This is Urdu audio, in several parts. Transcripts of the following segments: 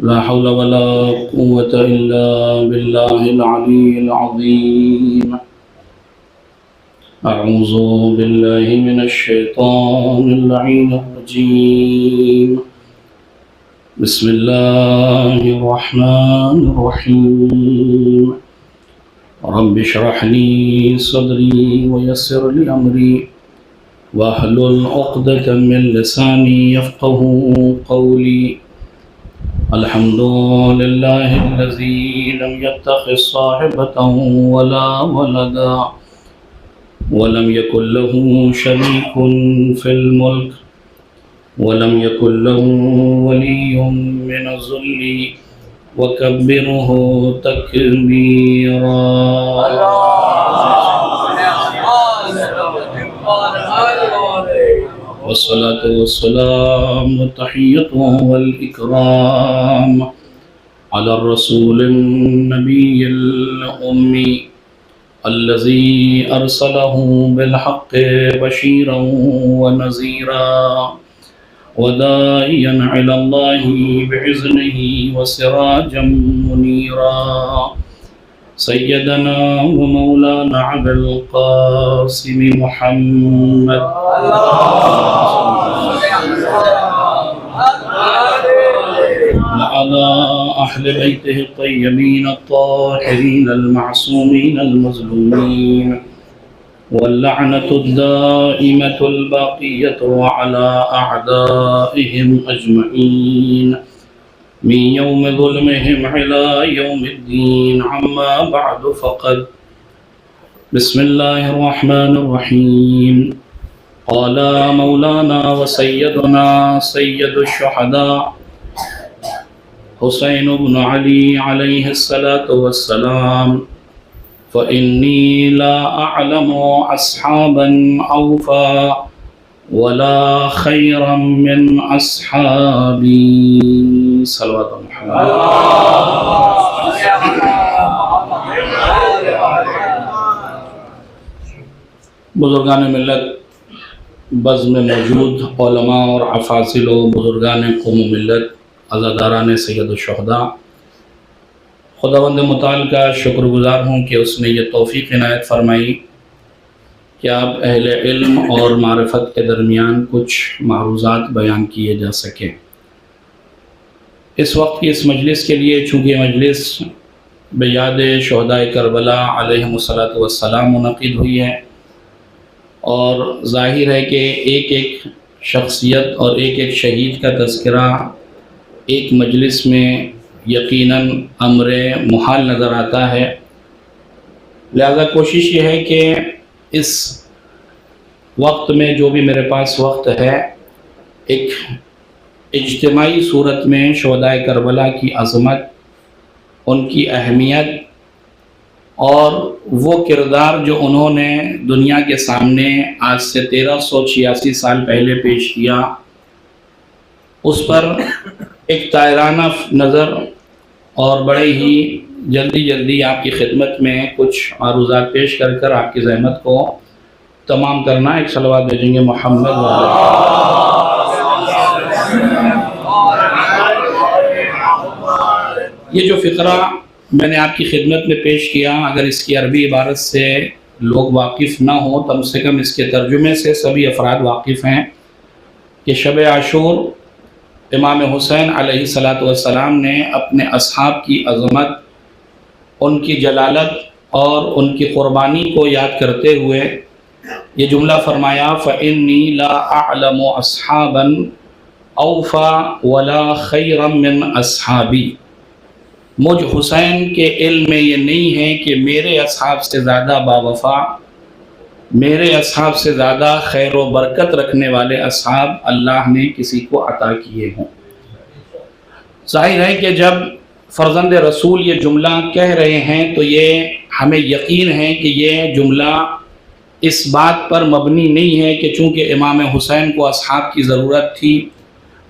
لا حول ولا قوة إلا بالله العلي العظيم. أعوذ بالله من الشيطان اللعين الرجيم. بسم الله الرحمن الرحيم. رب اشرح لي صدري ويسر لي أمري واحلل عقدة من لساني يفقهوا قولي. الحمد لله الذي لم يتخذ صاحبة ولا ولدا ولم يكن له شريك في الملك ولم يكن له ولي من الذل وكبره تكبيرا. والصلاة والسلام والتحية والإكرام على الرسول النبي الأمي الذي أرسله بالحق بشيرا ونذيرا وداعيا إلى الله بإذنه وسراجا منيرا. سيدنا ومولانا أبي القاسم محمد وعلى أهل بيته الطيبين الطاهرين المعصومين المظلومين واللعنة الدائمة الباقية على أعدائهم أجمعين من يوم ظلمهم إلى يوم الدين. عما بعد فقد بسم الله الرحمن الرحيم. قال مولانا وسيدنا سيد الشهداء حسين بن علي عليه الصلاة والسلام: فإني لا أعلم أصحابا أوفى ولا خيرا من أصحابي. صلوات محمد. بزرگان ملت، بزم میں موجود علماء اور افاضل و بزرگان قوم و ملت، عزاداران سید الشہداء، خداوند متعال کا شکر گزار ہوں کہ اس نے یہ توفیق عنایت فرمائی کہ آپ اہل علم اور معرفت کے درمیان کچھ معروضات بیان کیے جا سکیں. اس وقت کی اس مجلس کے لیے چونکہ مجلس بیاد شہداء کربلا علیہم السلام منعقد ہوئی ہے اور ظاہر ہے کہ ایک ایک شخصیت اور ایک ایک شہید کا تذکرہ ایک مجلس میں یقیناً امر محال نظر آتا ہے. لہذا کوشش یہ ہے کہ اس وقت میں جو بھی میرے پاس وقت ہے ایک اجتماعی صورت میں شہداء کربلا کی عظمت، ان کی اہمیت اور وہ کردار جو انہوں نے دنیا کے سامنے آج سے 1386 سال پہلے پیش کیا، اس پر ایک طائرانہ نظر اور بڑے ہی جلدی آپ کی خدمت میں کچھ معروضات پیش کر کر آپ کی زحمت کو تمام کرنا. ایک صلوات بھیجیں گے محمد والے. یہ جو فقرہ میں نے آپ کی خدمت میں پیش کیا، اگر اس کی عربی عبارت سے لوگ واقف نہ ہوں، کم سے کم اس کے ترجمے سے سبھی افراد واقف ہیں کہ شب عاشور امام حسین علیہ السلام نے اپنے اصحاب کی عظمت، ان کی جلالت اور ان کی قربانی کو یاد کرتے ہوئے یہ جملہ فرمایا: فإنی لا اعلم اصحابا اوفا ولا خیرا من اصحابی. مجھ حسین کے علم میں یہ نہیں ہے کہ میرے اصحاب سے زیادہ باوفا، میرے اصحاب سے زیادہ خیر و برکت رکھنے والے اصحاب اللہ نے کسی کو عطا کیے ہوں. ظاہر ہے کہ جب فرزند رسول یہ جملہ کہہ رہے ہیں تو یہ ہمیں یقین ہے کہ یہ جملہ اس بات پر مبنی نہیں ہے کہ چونکہ امام حسین کو اصحاب کی ضرورت تھی،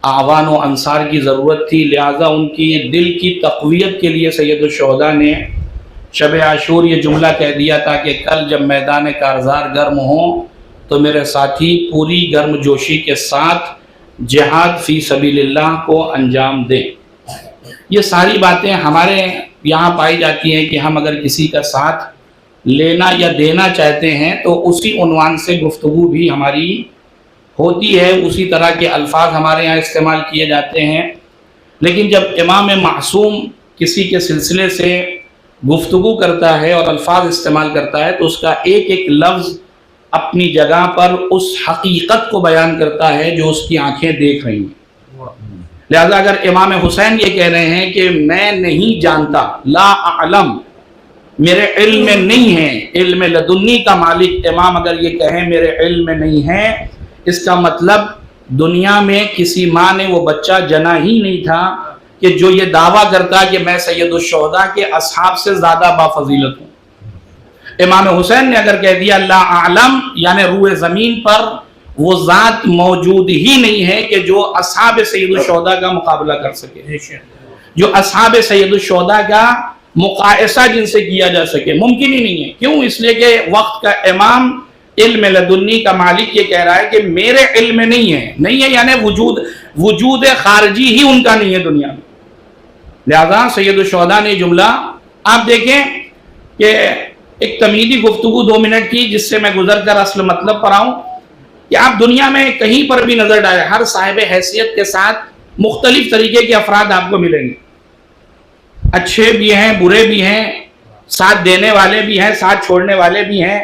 اعوان و انصار کی ضرورت تھی، لہٰذا ان کی دل کی تقویت کے لیے سید الشہداء نے شب عاشور یہ جملہ کہہ دیا تھا کہ کل جب میدان کارزار گرم ہوں تو میرے ساتھی پوری گرم جوشی کے ساتھ جہاد فی سبیل اللہ کو انجام دیں. یہ ساری باتیں ہمارے یہاں پائی جاتی ہیں کہ ہم اگر کسی کا ساتھ لینا یا دینا چاہتے ہیں تو اسی عنوان سے گفتگو بھی ہماری ہوتی ہے، اسی طرح کے الفاظ ہمارے یہاں استعمال کیے جاتے ہیں. لیکن جب امام معصوم کسی کے سلسلے سے گفتگو کرتا ہے اور الفاظ استعمال کرتا ہے تو اس کا ایک ایک لفظ اپنی جگہ پر اس حقیقت کو بیان کرتا ہے جو اس کی آنکھیں دیکھ رہی ہیں. لہذا اگر امام حسین یہ کہہ رہے ہیں کہ میں نہیں جانتا، لا اعلم، میرے علم میں نہیں ہے، علم لدنی کا مالک امام اگر یہ کہیں میرے علم میں نہیں ہے، اس کا مطلب دنیا میں کسی ماں نے وہ بچہ جنا ہی نہیں تھا کہ جو یہ دعویٰ کرتا کہ میں سید الشہداء کے اصحاب سے زیادہ بافضیلت ہوں. امام حسین نے اگر کہہ دیا لا اعلم، یعنی روئے زمین پر وہ ذات موجود ہی نہیں ہے کہ جو اصحاب سید الشہداء کا مقابلہ کر سکے، جو اصحاب سید الشہداء کا مقایسہ جن سے کیا جا سکے، ممکن ہی نہیں ہے. کیوں؟ اس لیے کہ وقت کا امام علم لدنی کا مالک یہ کہہ رہا ہے کہ میرے علم میں نہیں ہے یعنی وجود خارجی ہی ان کا نہیں ہے دنیا میں. لہذا سید الشہداء نے جملہ آپ دیکھیں کہ ایک تمیدی گفتگو 2 منٹ کی جس سے میں گزر کر اصل مطلب پر آؤں کہ آپ دنیا میں کہیں پر بھی نظر ڈالیں، ہر صاحب حیثیت کے ساتھ مختلف طریقے کے افراد آپ کو ملیں گے. اچھے بھی ہیں، برے بھی ہیں، ساتھ دینے والے بھی ہیں، ساتھ چھوڑنے والے بھی ہیں،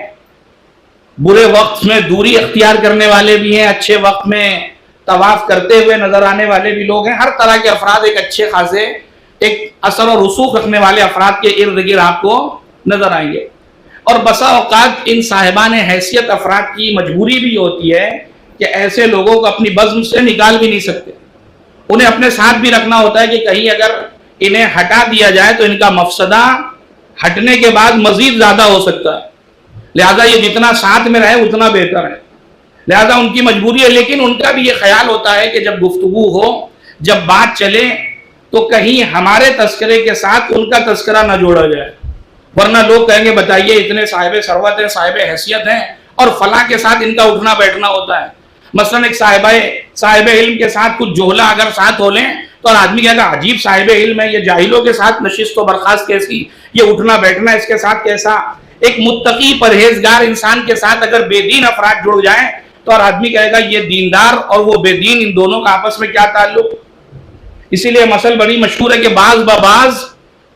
برے وقت میں دوری اختیار کرنے والے بھی ہیں، اچھے وقت میں طواف کرتے ہوئے نظر آنے والے بھی لوگ ہیں. ہر طرح کے افراد ایک اچھے خاصے ایک اثر و رسوخ رکھنے والے افراد کے ارد گرد آپ کو نظر آئیں گے. اور بسا اوقات ان صاحبان حیثیت افراد کی مجبوری بھی ہوتی ہے کہ ایسے لوگوں کو اپنی بزم سے نکال بھی نہیں سکتے، انہیں اپنے ساتھ بھی رکھنا ہوتا ہے کہ کہیں اگر انہیں ہٹا دیا جائے تو ان کا مفسدہ ہٹنے کے بعد مزید زیادہ ہو سکتا ہے. لہذا یہ جتنا ساتھ میں رہے اتنا بہتر ہے. لہذا ان کی مجبوری ہے، لیکن ان کا بھی یہ خیال ہوتا ہے کہ جب گفتگو ہو، جب بات چلے تو کہیں ہمارے تذکرے کے ساتھ ان کا تذکرہ نہ جوڑا جائے، ورنہ لوگ کہیں گے بتائیے اتنے صاحب ثروت ہیں، صاحب حیثیت ہیں اور فلاں کے ساتھ ان کا اٹھنا بیٹھنا ہوتا ہے. مثلا ایک صاحب علم کے ساتھ کچھ جوہلا اگر ساتھ ہو لیں تو آدمی کہے گا عجیب صاحب علم ہے، یہ جاہلوں کے ساتھ نشست و برخاست کیسی، یہ اٹھنا بیٹھنا اس کے ساتھ کیسا. ایک متقی پرہیزگار انسان کے ساتھ اگر بے دین افراد جڑ جائیں تو آدمی کہے گا یہ دیندار اور وہ بے دین، ان دونوں کا آپس میں کیا تعلق. اسی لیے مسئلہ بڑی مشہور ہے کہ بعض ببعض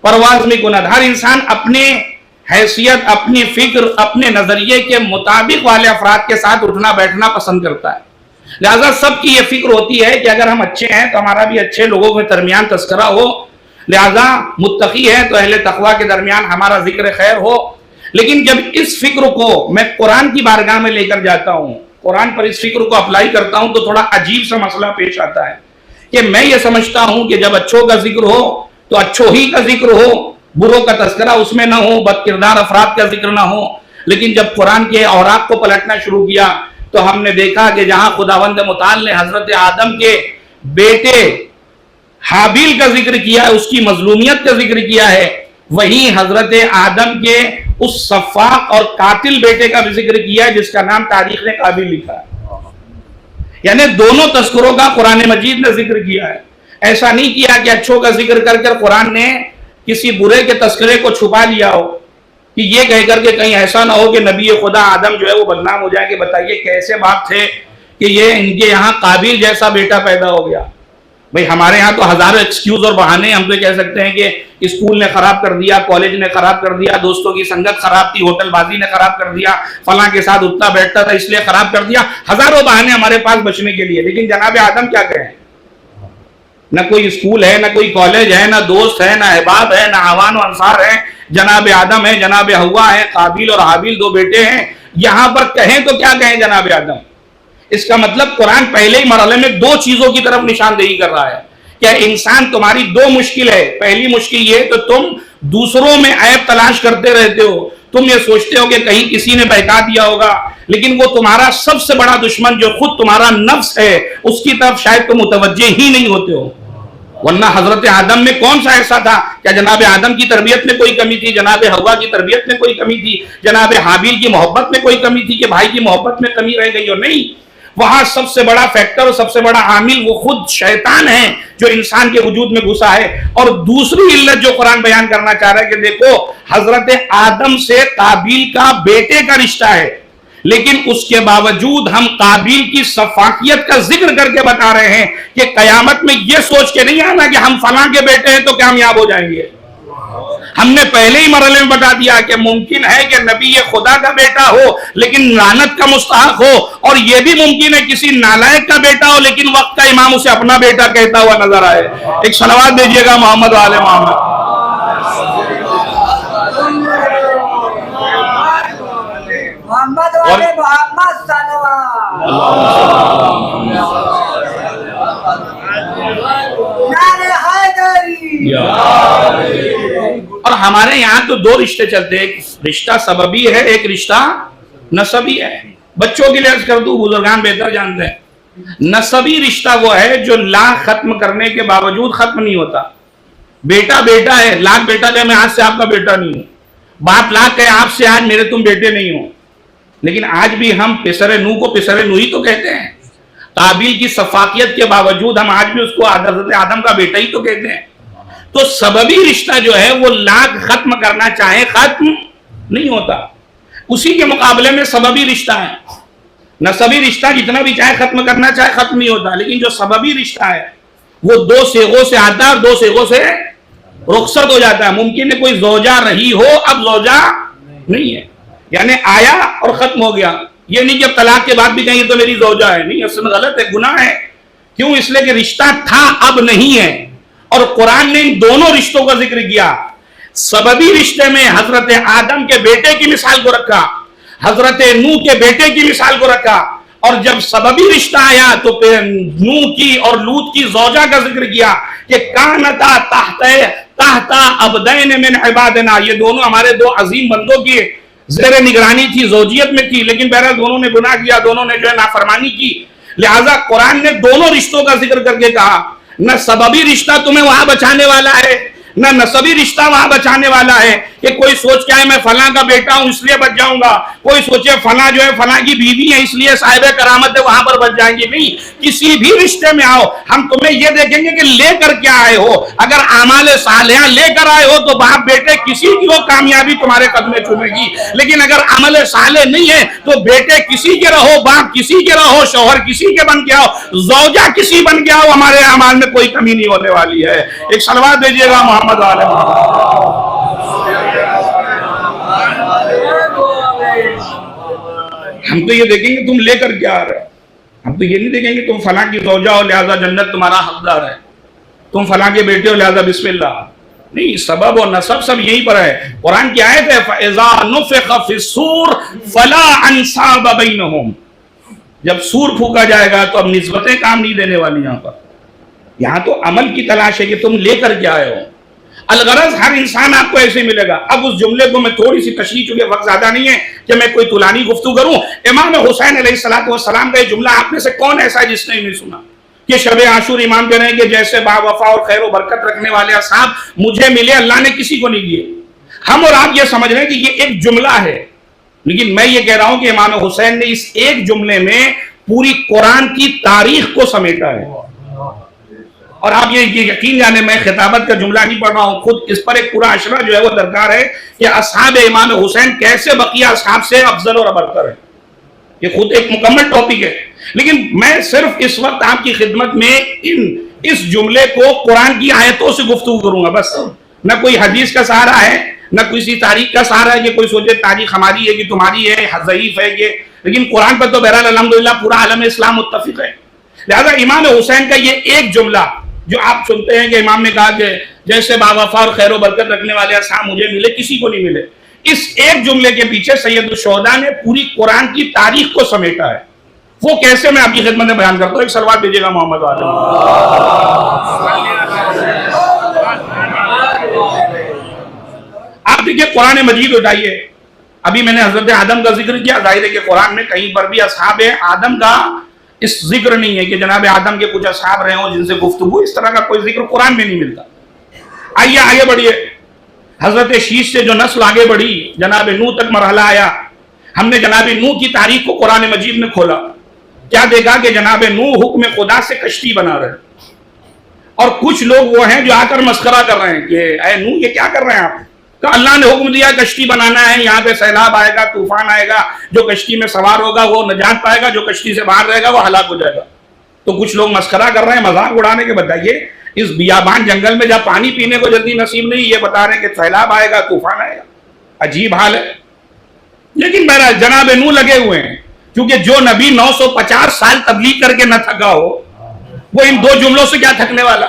پرواز میں گناہ. ہر انسان اپنے حیثیت، اپنی فکر، اپنے نظریے کے مطابق والے افراد کے ساتھ اٹھنا بیٹھنا پسند کرتا ہے. لہذا سب کی یہ فکر ہوتی ہے کہ اگر ہم اچھے ہیں تو ہمارا بھی اچھے لوگوں کے درمیان تذکرہ ہو، لہذا متقی ہے تو اہل تقوی کے درمیان ہمارا ذکر خیر ہو. لیکن جب اس فکر کو میں قرآن کی بارگاہ میں لے کر جاتا ہوں، قرآن پر اس فکر کو اپلائی کرتا ہوں تو تھوڑا عجیب سا مسئلہ پیش آتا ہے کہ میں یہ سمجھتا ہوں کہ جب اچھوں کا ذکر ہو تو اچھوں ہی کا ذکر ہو، بروں کا تذکرہ اس میں نہ ہو، بد کردار افراد کا ذکر نہ ہو. لیکن جب قرآن کے اوراق کو پلٹنا شروع کیا تو ہم نے دیکھا کہ جہاں خداوند متعال نے حضرت آدم کے بیٹے حابیل کا ذکر کیا ہے، اس کی مظلومیت کا ذکر کیا ہے، وہیں حضرت آدم کے اس سفاق اور قاتل بیٹے کا بھی ذکر کیا ہے جس کا نام تاریخ نے قابل لکھا ہے. یعنی دونوں تذکروں کا قرآن مجید نے ذکر کیا ہے. ایسا نہیں کیا کہ اچھوں کا ذکر کر کر قرآن نے کسی برے کے تذکرے کو چھپا لیا ہو کہ یہ کہہ کر کے کہیں ایسا نہ ہو کہ نبی خدا آدم جو ہے وہ بدنام ہو جائے کہ بتائیے کیسے باپ تھے کہ یہ ان کے یہاں قابل جیسا بیٹا پیدا ہو گیا. بھئی ہمارے ہاں تو ہزاروں ایکسکیوز اور بہانے، ہم تو کہہ سکتے ہیں کہ اسکول نے خراب کر دیا، کالج نے خراب کر دیا، دوستوں کی سنگت خراب تھی، ہوٹل بازی نے خراب کر دیا، فلاں کے ساتھ اٹھتا بیٹھتا تھا اس لیے خراب کر دیا. ہزاروں بہانے ہمارے پاس بچنے کے لیے. لیکن جناب آدم کیا کہیں؟ نہ کوئی اسکول ہے، نہ کوئی کالج ہے، نہ دوست ہے، نہ احباب ہے، نہ عوان و انصار ہے. جناب آدم ہے، جناب حوا ہے، قابیل اور حابیل 2 بیٹے ہیں. یہاں پر کہیں تو کیا کہیں جناب آدم؟ اس کا مطلب قرآن پہلے ہی مرحلے میں 2 چیزوں کی طرف نشاندہی کر رہا ہے کہ انسان تمہاری 2 مشکل ہے. پہلی مشکل یہ تو تم دوسروں میں عیب تلاش کرتے رہتے ہو، تم یہ سوچتے ہو کہ کہیں کسی نے بہکا دیا ہوگا، لیکن وہ تمہارا سب سے بڑا دشمن جو خود تمہارا نفس ہے اس کی طرف شاید تم متوجہ ہی نہیں ہوتے ہو. ورنہ حضرت آدم میں کون سا ایسا تھا؟ کیا جناب آدم کی تربیت میں کوئی کمی تھی؟ جناب حوا کی تربیت میں کوئی کمی تھی؟ جناب حابیل کی محبت میں کوئی کمی تھی کہ بھائی کی محبت میں کمی رہ گئی ہو؟ نہیں. وہاں سب سے بڑا فیکٹر اور سب سے بڑا عامل وہ خود شیطان ہے جو انسان کے وجود میں گھسا ہے. اور دوسری علت جو قرآن بیان کرنا چاہ رہا ہے کہ دیکھو حضرت آدم سے قابیل کا بیٹے کا رشتہ ہے، لیکن اس کے باوجود ہم قابیل کی سفاکیت کا ذکر کر کے بتا رہے ہیں کہ قیامت میں یہ سوچ کے نہیں آنا کہ ہم فلاں کے بیٹے ہیں تو کامیاب ہو جائیں گے. ہم نے پہلے ہی مرحلے میں بتا دیا کہ ممکن ہے کہ نبی خدا کا بیٹا ہو لیکن لعنت کا مستحق ہو، اور یہ بھی ممکن ہے کسی نالائق کا بیٹا ہو لیکن وقت کا امام اسے اپنا بیٹا کہتا ہوا نظر آئے. ایک صلوات دیجئے گا محمد و آل محمد. اور ہمارے یہاں تو دو رشتے چلتے ہیں، ایک رشتہ سببی ہے، ایک رشتہ نسبی ہے. بچوں کے لیے عرض کر دوں، بزرگان بہتر جانتے ہیں، نسبی رشتہ وہ ہے جو لاکھ ختم کرنے کے باوجود ختم نہیں ہوتا. بیٹا بیٹا ہے، لاکھ بیٹا کہ میں آج سے آپ کا بیٹا نہیں ہوں، باپ لاکھ ہے آپ سے آج میرے تم بیٹے نہیں ہو، لیکن آج بھی ہم پسر نو کو پسر نوحی تو کہتے ہیں. قابیل کی سفاکیت کے باوجود ہم آج بھی اس کو حضرت آدم کا بیٹا ہی تو کہتے ہیں. تو سببی رشتہ جو ہے وہ لاکھ ختم کرنا چاہے ختم نہیں ہوتا. اسی کے مقابلے میں سببی رشتہ ہے. نسبی رشتہ جتنا بھی چاہے ختم کرنا چاہے ختم نہیں ہوتا، لیکن جو سببی رشتہ ہے وہ دو صیغوں سے آتا ہے اور دو صیغوں سے رخصت ہو جاتا ہے. ممکن ہے کوئی زوجہ رہی ہو، اب زوجہ نہیں ہے، یعنی آیا اور ختم ہو گیا. یہ نہیں کہ اب طلاق کے بعد بھی کہیں تو میری زوجہ ہے، نہیں، اصل میں غلط ہے، گناہ ہے. کیوں؟ اس لیے کہ رشتہ تھا اب نہیں ہے. اور قرآن نے ان دونوں رشتوں کا ذکر کیا. سببی رشتے میں حضرت آدم کے بیٹے کی مثال کو رکھا، حضرت نوح کے بیٹے کی مثال کو رکھا، اور جب سببی رشتہ آیا تو پھر نوح کی اور لوط کی زوجہ کا ذکر کیا کہ کانتا تحت عبدین من عبادنا، یہ دونوں ہمارے دو عظیم بندوں کی زیر نگرانی تھی، زوجیت میں تھی، لیکن بہرحال دونوں نے گناہ کیا، دونوں نے جو ہے نافرمانی کی. لہذا قرآن نے دونوں رشتوں کا ذکر کر کے کہا نہ سببی رشتہ تمہیں وہاں بچانے والا ہے نہ نسبی رشتہ وہاں بچانے والا ہے کہ کوئی سوچ کے آئے میں فلاں کا بیٹا ہوں اس لیے بچ جاؤں گا، کوئی سوچے فلاں جو ہے فلاں کی بیوی ہے اس لیے صاحب کرامت ہے وہاں پر بچ جائیں گے. نہیں، کسی بھی رشتے میں آؤ ہم تمہیں یہ دیکھیں گے کہ لے کر کیا آئے ہو. اگر اعمال صالحہ لے کر آئے ہو تو باپ بیٹے کسی کی وہ کامیابی تمہارے قدمیں چومے گی، لیکن اگر عمل صالح نہیں ہے تو بیٹے کسی کے رہو، باپ کسی کے رہو، شوہر کسی کے بن کے آؤ، زوجہ کسی بن کے آؤ، ہمارے اعمال میں کوئی کمی نہیں ہونے والی ہے. ایک صلوات دیجیے گا محمد والے. ہم تو یہ دیکھیں گے تم لے کر کیا آ رہے، ہم تو یہ نہیں دیکھیں گے تم فلاں کی زوجہ ہو لہذا جنت تمہارا حقدار ہے، تم فلاں کے بیٹے ہو لہذا بسم اللہ. نہیں، سبب اور نسب سب یہیں پر ہے. قرآن کی آیت ہے فَإِذَا نُفِخَ فِي الصُّورِ فَلَا أَنْسَابَ بَيْنَهُمْ، جب سور پھونکا جائے گا تو اب نسبتیں کام نہیں دینے والی. یہاں تو عمل کی تلاش ہے کہ تم لے کر کیا آئے ہو. الغرض ہر انسان آپ کو ایسے ملے گا. اب اس جملے کو میں تھوڑی سی تشریح، چونکہ وقت زیادہ نہیں ہے کہ میں کوئی طولانی گفتگو کروں. امام حسین علیہ السلام کا یہ جملہ آپ میں سے کون ایسا ہے جس نے نہیں سنا کہ شب عاشور امام کہہ رہے ہیں کہ جیسے با وفا اور خیر و برکت رکھنے والے اصحاب مجھے ملے اللہ نے کسی کو نہیں دیے. ہم اور آپ یہ سمجھ رہے ہیں کہ یہ ایک جملہ ہے، لیکن میں یہ کہہ رہا ہوں کہ امام حسین نے اس ایک جملے میں پوری قرآن کی تاریخ کو سمیٹا ہے. اور آپ یہ یقین جانے میں خطابت کا جملہ نہیں پڑھ رہا ہوں، خود اس پر ایک پورا اشرہ جو ہے وہ درکار ہے کہ اصحاب امام حسین کیسے بقیہ اصحاب سے افضل اور ابرتر ہے. یہ خود ایک مکمل ٹاپک ہے، لیکن میں صرف اس وقت آپ کی خدمت میں اس جملے کو قرآن کی آیتوں سے گفتگو کروں گا بس. نہ کوئی حدیث کا سہارا ہے، نہ کسی تاریخ کا سہارا ہے کہ کوئی سوچے تاریخ ہماری ہے کہ تمہاری ہے، ضعیف ہے یہ، لیکن قرآن پر تو بہرحال الحمدللہ پورا عالم اسلام متفق ہے. لہذا امام حسین کا یہ ایک جملہ جو آپ سنتے ہیں کہ امام نے کہا کہ جیسے با وفا اور خیر و برکت رکھنے والے اصحاب مجھے ملے کسی کو نہیں ملے، اس ایک جملے کے پیچھے سید الشہداء نے پوری قرآن کی تاریخ کو سمیٹا ہے. وہ کیسے میں آپ کی خدمت میں بیان کرتا ہوں. ایک صلوات دیجیے گا محمد والے. آپ دیکھیے قرآن مجید اٹھائیے. ابھی میں نے حضرت آدم کا ذکر کیا، ظاہر ہے کہ قرآن میں کہیں پر بھی اصحاب آدم کا اس ذکر نہیں ہے کہ جناب آدم کے کچھ اصحاب رہے ہوں جن سے گفتگو، اس طرح کا کوئی ذکر قرآن میں نہیں ملتا. آئیے آگے بڑھیے. حضرت شیش سے جو نسل آگے بڑھی جناب نوح تک مرحلہ آیا. ہم نے جناب نوح کی تاریخ کو قرآن مجید میں کھولا. کیا دیکھا کہ جناب نوح حکم خدا سے کشتی بنا رہے ہیں، اور کچھ لوگ وہ ہیں جو آ کر مسخرہ کر رہے ہیں کہ اے نوح یہ کیا کر رہے ہیں آپ؟ کہ اللہ نے حکم دیا کشتی بنانا ہے، یہاں پہ سیلاب آئے گا، طوفان آئے گا، جو کشتی میں سوار ہوگا وہ نجات پائے گا، جو کشتی سے باہر رہے گا وہ ہلاک ہو جائے گا۔ تو کچھ لوگ مسخرہ کر رہے ہیں، مذاق اڑانے کے بتائیے اس بیابان جنگل میں جب پانی پینے کو جلدی نصیب نہیں، یہ بتا رہے ہیں کہ سیلاب آئے گا، طوفان آئے گا۔ عجیب حال ہے۔ لیکن بہرحال جناب نوح لگے ہوئے ہیں، کیونکہ جو نبی 950 سال تبلیغ کر کے نہ تھکا ہو وہ ان دو جملوں سے کیا تھکنے والا؟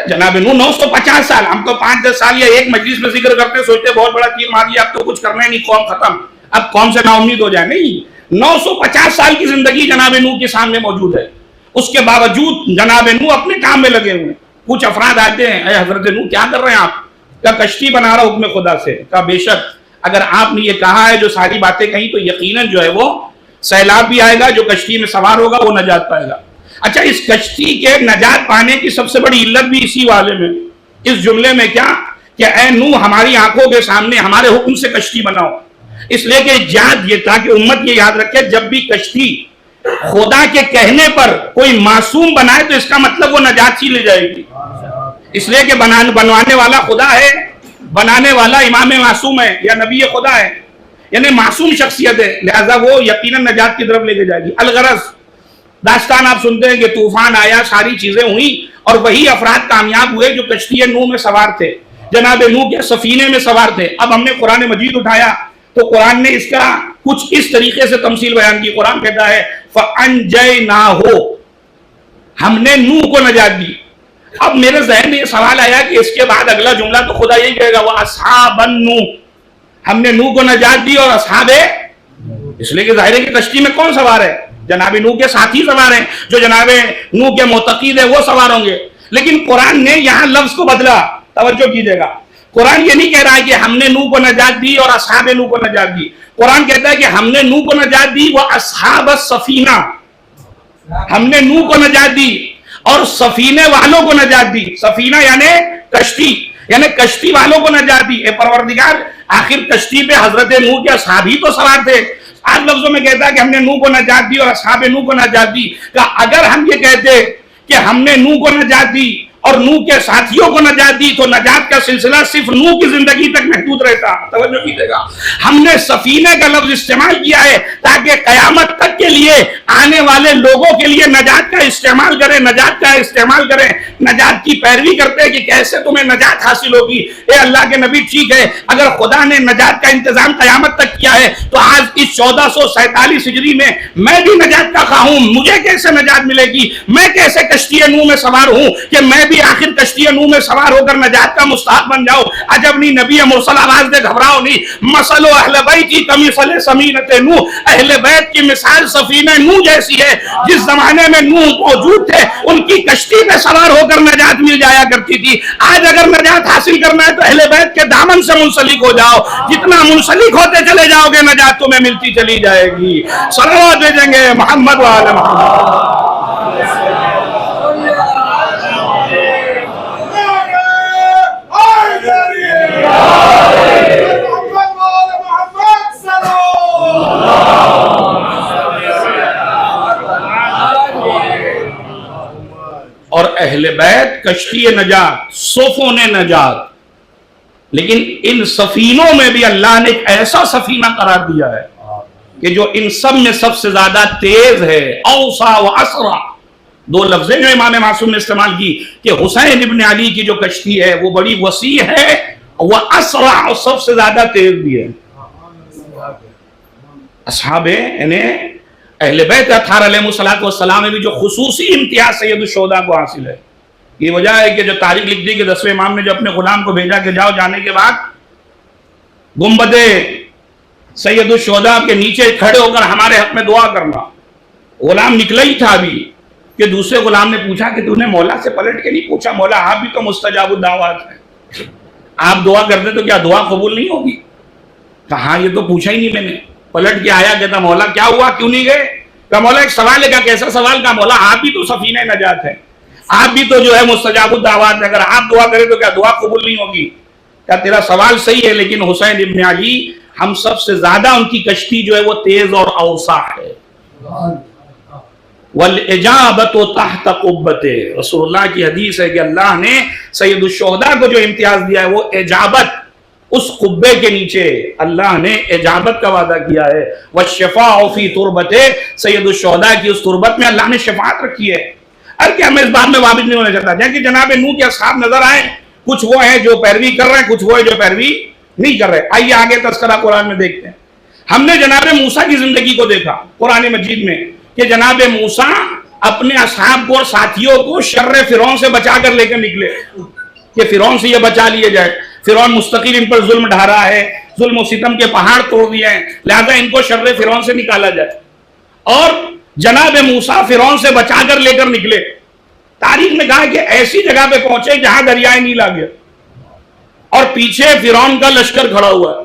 جناب نوح 950 سال، ہم تو 5-10 سال یا ایک مجلس میں ذکر کرتے سوچتے بہت بڑا تیر مار لیا، اب تو کچھ کرنا ہی نہیں، قوم ختم، اب قوم سے نا امید ہو جائے۔ نہیں، 950 سال کی زندگی جناب نوح کے سامنے موجود ہے، اس کے باوجود جناب نوح اپنے کام میں لگے ہوئے ہیں۔ کچھ افراد آتے ہیں، اے حضرت نوح کیا کر رہے ہیں آپ؟ کیا کشتی بنا رہا حکم خدا سے؟ کہا بے شک اگر آپ نے یہ کہا ہے جو ساری باتیں کہیں تو یقیناً جو ہے وہ سیلاب بھی آئے گا، جو کشتی میں سوار ہوگا وہ نجات پائے گا۔ اچھا، اس کشتی کے نجات پانے کی سب سے بڑی علت بھی اسی والے میں، اس جملے میں کیا کہ اے نوح ہماری آنکھوں کے سامنے ہمارے حکم سے کشتی بناؤ۔ اس لیے کہ یاد یہ تھا کہ امت یہ یاد رکھے جب بھی کشتی خدا کے کہنے پر کوئی معصوم بنائے تو اس کا مطلب وہ نجات ہی لے جائے گی، اس لیے کہ بنوانے والا خدا ہے، بنانے والا امام معصوم ہے یا نبی خدا ہے، یعنی معصوم شخصیت ہے، لہذا وہ یقیناً نجات کی طرف لے کے جائے گی۔ الغرض داستان آپ سنتے ہیں کہ طوفان آیا، ساری چیزیں ہوئیں، اور وہی افراد کامیاب ہوئے جو کشتی نوح میں سوار تھے، جناب نوح کے سفینے میں سوار تھے۔ اب ہم نے قرآن مجید اٹھایا تو قرآن نے اس کا کچھ اس طریقے سے تمثیل بیان کی۔ قرآن کہتا ہے فَأَنْجَيْنَاهُ، ہم نے نوح کو نجات دی۔ اب میرے ذہن میں یہ سوال آیا کہ اس کے بعد اگلا جملہ تو خدا یہی کہے گا وَأَصْحَابَ النُّوحِ، ہم نے نوح کو نجات دی اور اصحاب، اس لیے کہ ظاہر ہے کہ کشتی میں کون سوار ہے؟ جناب نوح کے ساتھی سوار ہیں، جو جناب نوح کے معتقد ہیں وہ سوار ہوں گے۔ لیکن قرآن نے یہاں لفظ کو بدلا، توجہ کیجئے گا۔ قرآن یہ نہیں کہہ رہا ہے کہ ہم نے نوح کو نجات دی اور اصحاب نوح کو نجات دی، قرآن کہتا ہے کہ ہم نے نوح کو نجات دی وہ اصحاب السفینہ، ہم نے نوح کو نجات دی اور سفینے والوں کو نجات دی۔ سفینہ یعنی کشتی، یعنی کشتی والوں کو نجات دی۔ اے پروردگار، آخر کشتی پہ حضرت نوح کے اصحاب ہی تو سوار تھے۔ آج لفظوں میں کہتا ہے کہ ہم نے نوح کو نجات دی اور اصحاب نوح کو نجات دی، کہ اگر ہم یہ کہتے کہ ہم نے نوح کو نجات دی اور نوح کے ساتھیوں کو نجات دی تو نجات کا سلسلہ صرف نوح کی زندگی تک محدود رہتا۔ توجہ کیجئے گا، ہم نے سفینے کا لفظ استعمال کیا ہے تاکہ قیامت تک کے لیے آنے والے لوگوں کے لیے نجات کا استعمال کریں، نجات کا استعمال کریں، نجات کی پیروی کرتے ہیں کہ کیسے تمہیں نجات حاصل ہوگی۔ اے اللہ کے نبی، ٹھیک ہے اگر خدا نے نجات کا انتظام قیامت تک کیا ہے تو آج اس 1447 ہجری میں بھی نجات کا خواہ ہوں، مجھے کیسے نجات ملے گی؟ میں کیسے کشتی نوح میں سوار ہوں کہ میں بھی آخر کشتی نوح میں سوار ہو کر نجات کا مستحق بن جاؤ؟ عجب نہیں، نبی مرسل آواز دے گھبراؤ نہیں، مثل اہل بیتی کمثل سفینۃ نوح، اہل بیت کی مثال سفینہ نوح جیسی ہے۔ جس زمانے میں نوح موجود تھے ان کی کشتی پہ سوار ہو کر نجات مل جایا کرتی تھی۔ آج اگر نجات حاصل کرنا ہے تو اہل بیت کے دامن سے منسلک ہو جاؤ، جتنا منسلک ہوتے چلے جاؤ گے نجات تمہیں ملتی چلی جائے گی۔ صلوات بھیجیں گے محمد وآل محمد۔ اور اہل بیت کشتی نجات، سفن نجات، لیکن ان سفینوں میں بھی اللہ نے ایک ایسا سفینہ قرار دیا ہے کہ جو ان سب میں سب سے زیادہ تیز ہے۔ اوسا و اسرع، دو لفظیں جو امام معصوم نے استعمال کی کہ حسین ابن علی کی جو کشتی ہے وہ بڑی وسیع ہے، وہ اسرع اور سب سے زیادہ تیز بھی ہے۔ اصحاب یعنی اہل بیت اطہار علیہ السلام میں بھی جو خصوصی امتیاز سید الشہداء کو حاصل ہے۔ یہ وجہ ہے کہ جو تاریخ لکھ دی کہ 10ویں امام نے جو اپنے غلام کو بھیجا کہ جاؤ، جانے کے بعد گنبد سید الشہداء کے نیچے کھڑے ہو کر ہمارے حق میں دعا کرنا۔ غلام نکلا ہی تھا ابھی کہ دوسرے غلام نے پوچھا کہ تُو نے مولا سے پلٹ کے نہیں پوچھا؟ مولا آپ بھی تو مستجاب الدعوات ہیں، آپ دعا کرتے تو کیا دعا قبول نہیں ہوگی؟ کہا یہ تو پوچھا ہی نہیں میں نے۔ پلٹ کے آیا، کہتا مولا کیا ہوا، کیوں نہیں گئے؟ کہا مولا ایک سوال ہے۔ کہا کیسا سوال؟ کہا مولا آپ بھی تو سفینہ نجات ہے، آپ بھی تو جو ہے مستجاب الدعوات ہے، اگر آپ دعا کریں تو کیا دعا قبول نہیں ہوگی؟ کہا تیرا سوال صحیح ہے، لیکن حسین ابن علی ہم سب سے زیادہ ان کی کشتی جو ہے وہ تیز اور اوسع ہے۔ والإجابة تحت قبته. رسول اللہ کی حدیث ہے کہ اللہ نے سید الشہداء کو جو امتیاز دیا ہے وہ اجابت، اس قبے کے نیچے اللہ نے اجابت کا وعدہ کیا ہے. والشفاع فی تربته، سید الشہداء کی اس تربت میں اللہ نے شفاعت رکھی ہے. اب کیا میں اس بات میں وابد نہیں ہونا چاہتا جائے کہ جناب نوح کے اصحاب نظر آئے، کچھ وہ ہیں جو پیروی کر رہے ہیں، کچھ وہ ہیں جو پیروی نہیں کر رہے. آئیے آگے تذکرہ قرآن میں دیکھتے ہیں. ہم نے جناب موسیٰ کی زندگی کو دیکھا قرآن مجید میں کہ جناب موسیٰ اپنے اصحاب کو اور ساتھیوں کو شر فرعون سے بچا کر لے کر نکلے کہ فرعون سے یہ بچا لیے جائے. فرعون مستقل ان پر ظلم ڈھا رہا ہے، ظلم و ستم کے پہاڑ توڑ دیے ہیں، لہذا ان کو شر فرعون سے نکالا جائے. اور جناب موسیٰ فرعون سے بچا کر لے کر نکلے. تاریخ میں کہا کہ ایسی جگہ پہ پہنچے جہاں دریائے نیل آ گیا اور پیچھے فرعون کا لشکر کھڑا ہوا ہے.